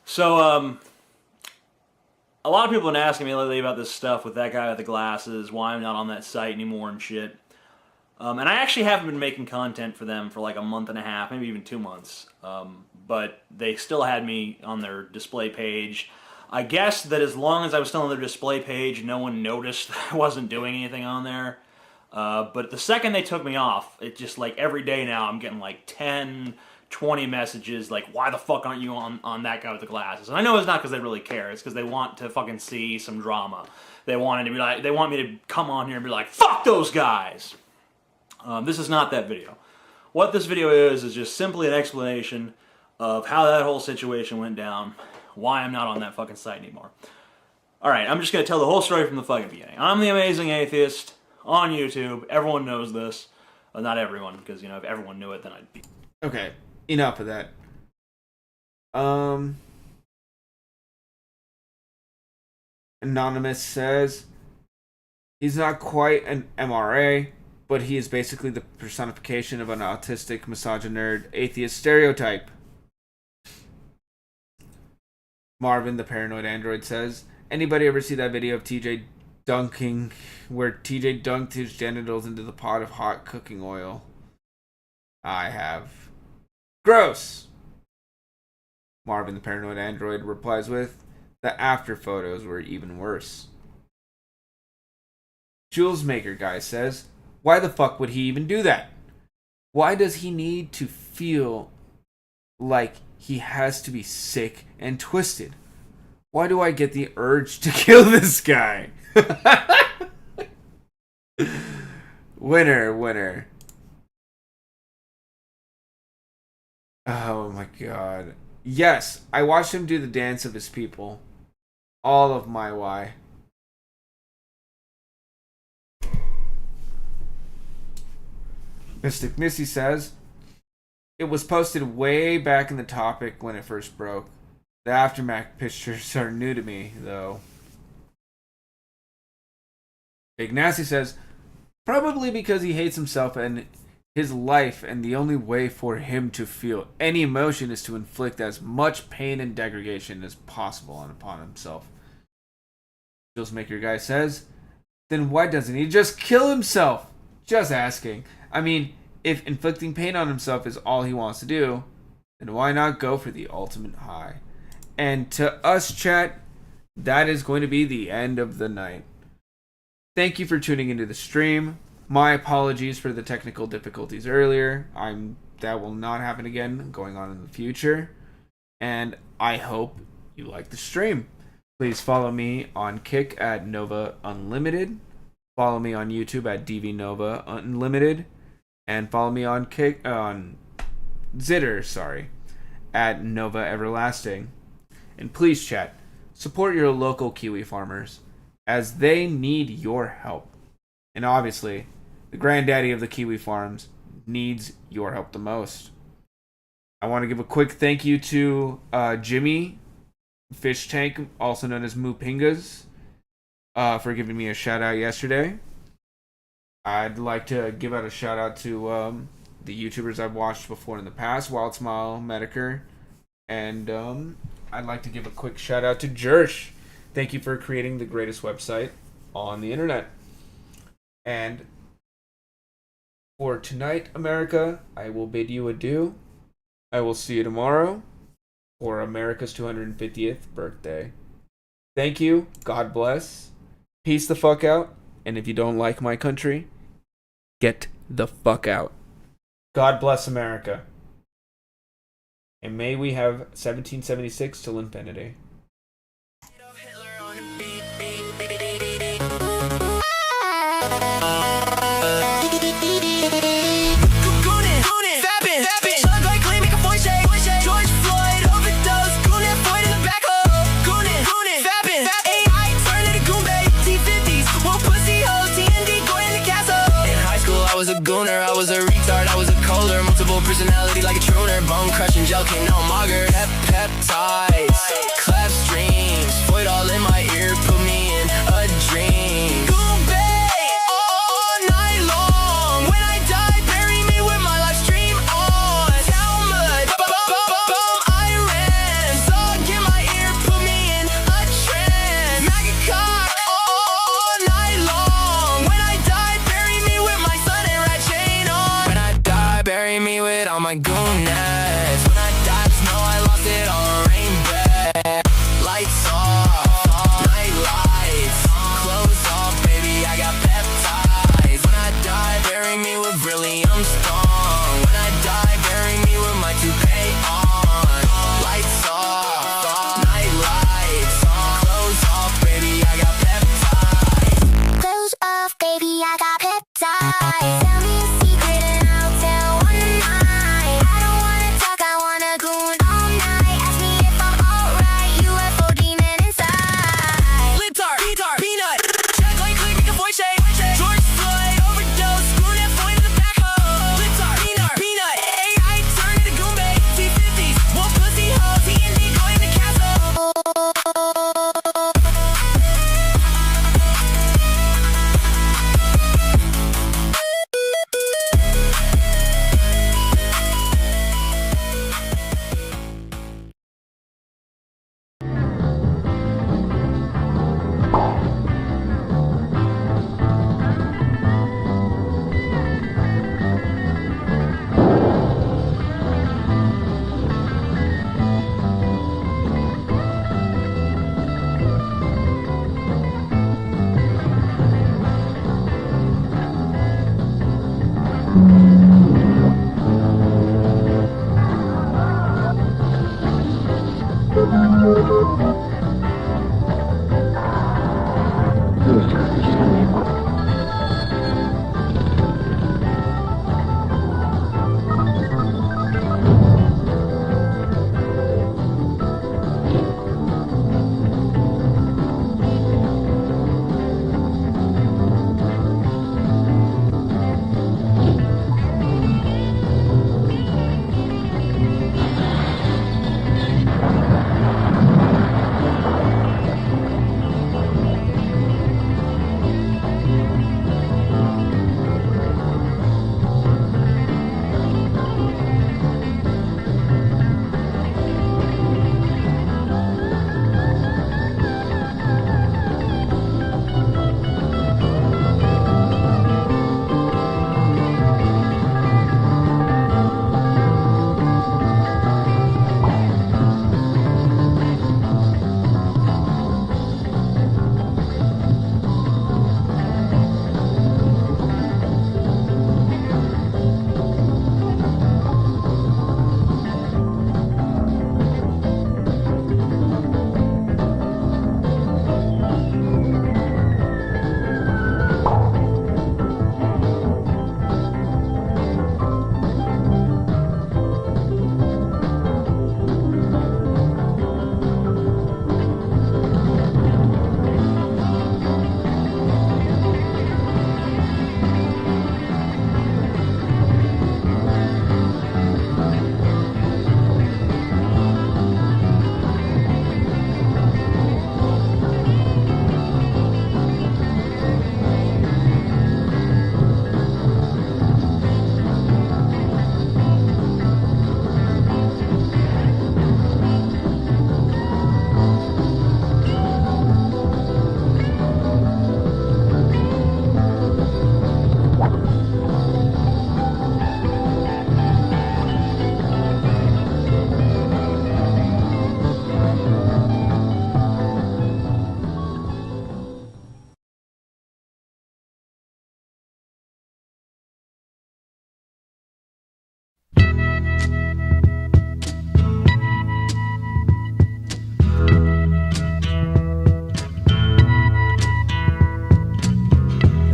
So, a lot of people have been asking me lately about this stuff with that guy with the glasses, why I'm not on that site anymore and shit. And I actually haven't been making content for them for like a month and a half, maybe even 2 months. But they still had me on their display page. I guess that as long as I was still on their display page, no one noticed that I wasn't doing anything on there. But the second they took me off, it just like every day now I'm getting like 10, 20 messages like, why the fuck aren't you on that guy with the glasses? And I know it's not because they really care. It's because they want to fucking see some drama. They want me to come on here and be like, fuck those guys. This is not that video. What this video is just simply an explanation of how that whole situation went down, why I'm not on that fucking site anymore. Alright, I'm just going to tell the whole story from the fucking beginning. I'm the Amazing Atheist on YouTube. Everyone knows this. Not everyone, because, you know, if everyone knew it, then I'd be... Okay, enough of that. Anonymous says, he's not quite an MRA, but he is basically the personification of an autistic, misogynist, atheist stereotype. Marvin, the paranoid android, says, anybody ever see that video of TJ dunking, where TJ dunked his genitals into the pot of hot cooking oil? I have. Gross! Marvin, the paranoid android, replies with, the after photos were even worse. Jules Maker Guy says, why the fuck would he even do that? Why does he need to feel like he has to be sick and twisted? Why do I get the urge to kill this guy? Winner. Oh my god. Yes, I watched him do the dance of his people. All of my why. Mystic Missy says, it was posted way back in the topic when it first broke. The aftermath pictures are new to me, though. Big Nasty says, probably because he hates himself and his life, and the only way for him to feel any emotion is to inflict as much pain and degradation as possible upon himself. Jules Maker Guy says, then why doesn't he just kill himself? Just asking. I mean, if inflicting pain on himself is all he wants to do, then why not go for the ultimate high? And to us, chat, that is going to be the end of the night. Thank you for tuning into the stream. My apologies for the technical difficulties earlier. That will not happen again going on in the future. And I hope you like the stream. Please follow me on Kick at Nova Unlimited. Follow me on YouTube at DVNova Unlimited. And follow me on Zitter, at Nova Everlasting. And please, chat, support your local Kiwi farmers, as they need your help. And obviously, the granddaddy of the Kiwi farms needs your help the most. I want to give a quick thank you to Jimmy Fish Tank, also known as Mupingas, for giving me a shout out yesterday. I'd like to give out a shout out to the YouTubers I've watched before in the past, Wild Smile, Medicare, and I'd like to give a quick shout out to Jersh. Thank you for creating the greatest website on the internet. And for tonight, America, I will bid you adieu. I will see you tomorrow for America's 250th birthday. Thank you. God bless. Peace the fuck out. And if you don't like my country, get the fuck out. God bless America. And may we have 1776 till infinity. I was a gooner, I was a retard, I was a colder, multiple personality like a tuner, bone crushing gel came now mager, peptides, cleft streams, void all in my ear, put me in a dream. Goon Bay, all night long, when I die, bury me with my live stream on. Talmud, I ran, dog in my ear, put me in a trance. Maggot cock, all night long, when I die, bury me with my son and rat shit. all my goonness. When I die, just know I lost it all. Rain bad, lights off, night lights, clothes off, baby, I got peptides. When I die, bury me with beryllium strong. When I die, bury me with my toupee on. Lights off, night lights, clothes off, baby, I got peptides. Clothes off, baby, I got peptides. Tell me a secret and I'll tell one of mine. I don't wanna talk, I wanna goon all night. Ask me if I'm alright, UFO demon inside. Libtard, retard, peanut, check like click, make a voice shake. George Floyd, overdose, screw that boy to the backhoe. Libtard, peanut, AI turn into Goombay. T50s, more pussy hoes, TND going to castle.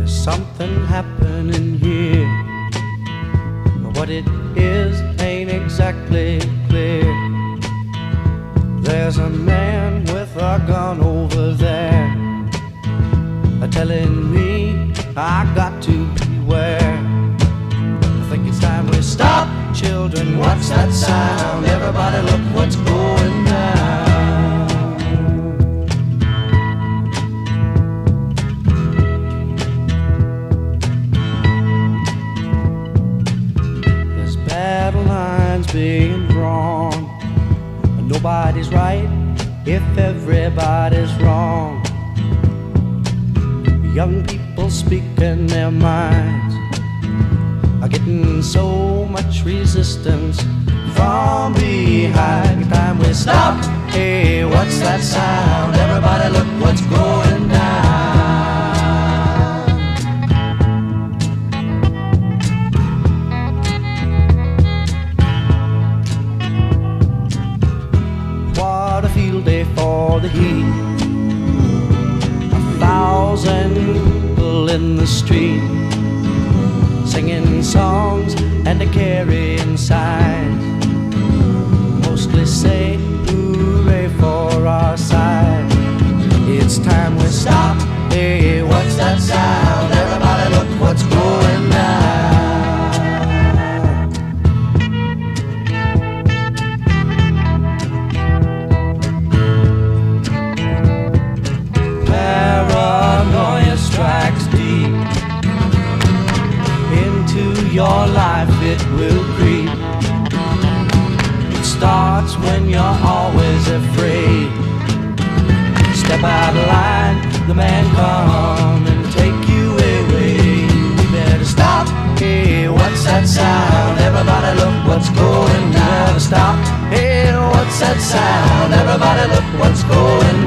something happening here. What it is ain't exactly clear. There's a man with a gun over there, telling me I got to beware. I think it's time we stop, children. What's that sound? Everybody look what's going down. There's battle lines being drawn. Nobody's right if everybody's wrong. Young people speaking their minds are getting so much resistance from behind. Time we stop. Hey, what's that sound? Everybody look what's going down. What a field day for the heat. 1,000 people in the street, singing songs and a carrying signs. Mostly say hooray for our side. It's time we stop. Hey, what's that sound? Everybody look what's going down. Paranoia strikes deep into your life, it will creep. It starts when you're always afraid. Step out of line, the man come and take you away. You better stop. Hey, what's that sound? Everybody look what's going down. Stop. Hey, what's that sound? Everybody look what's going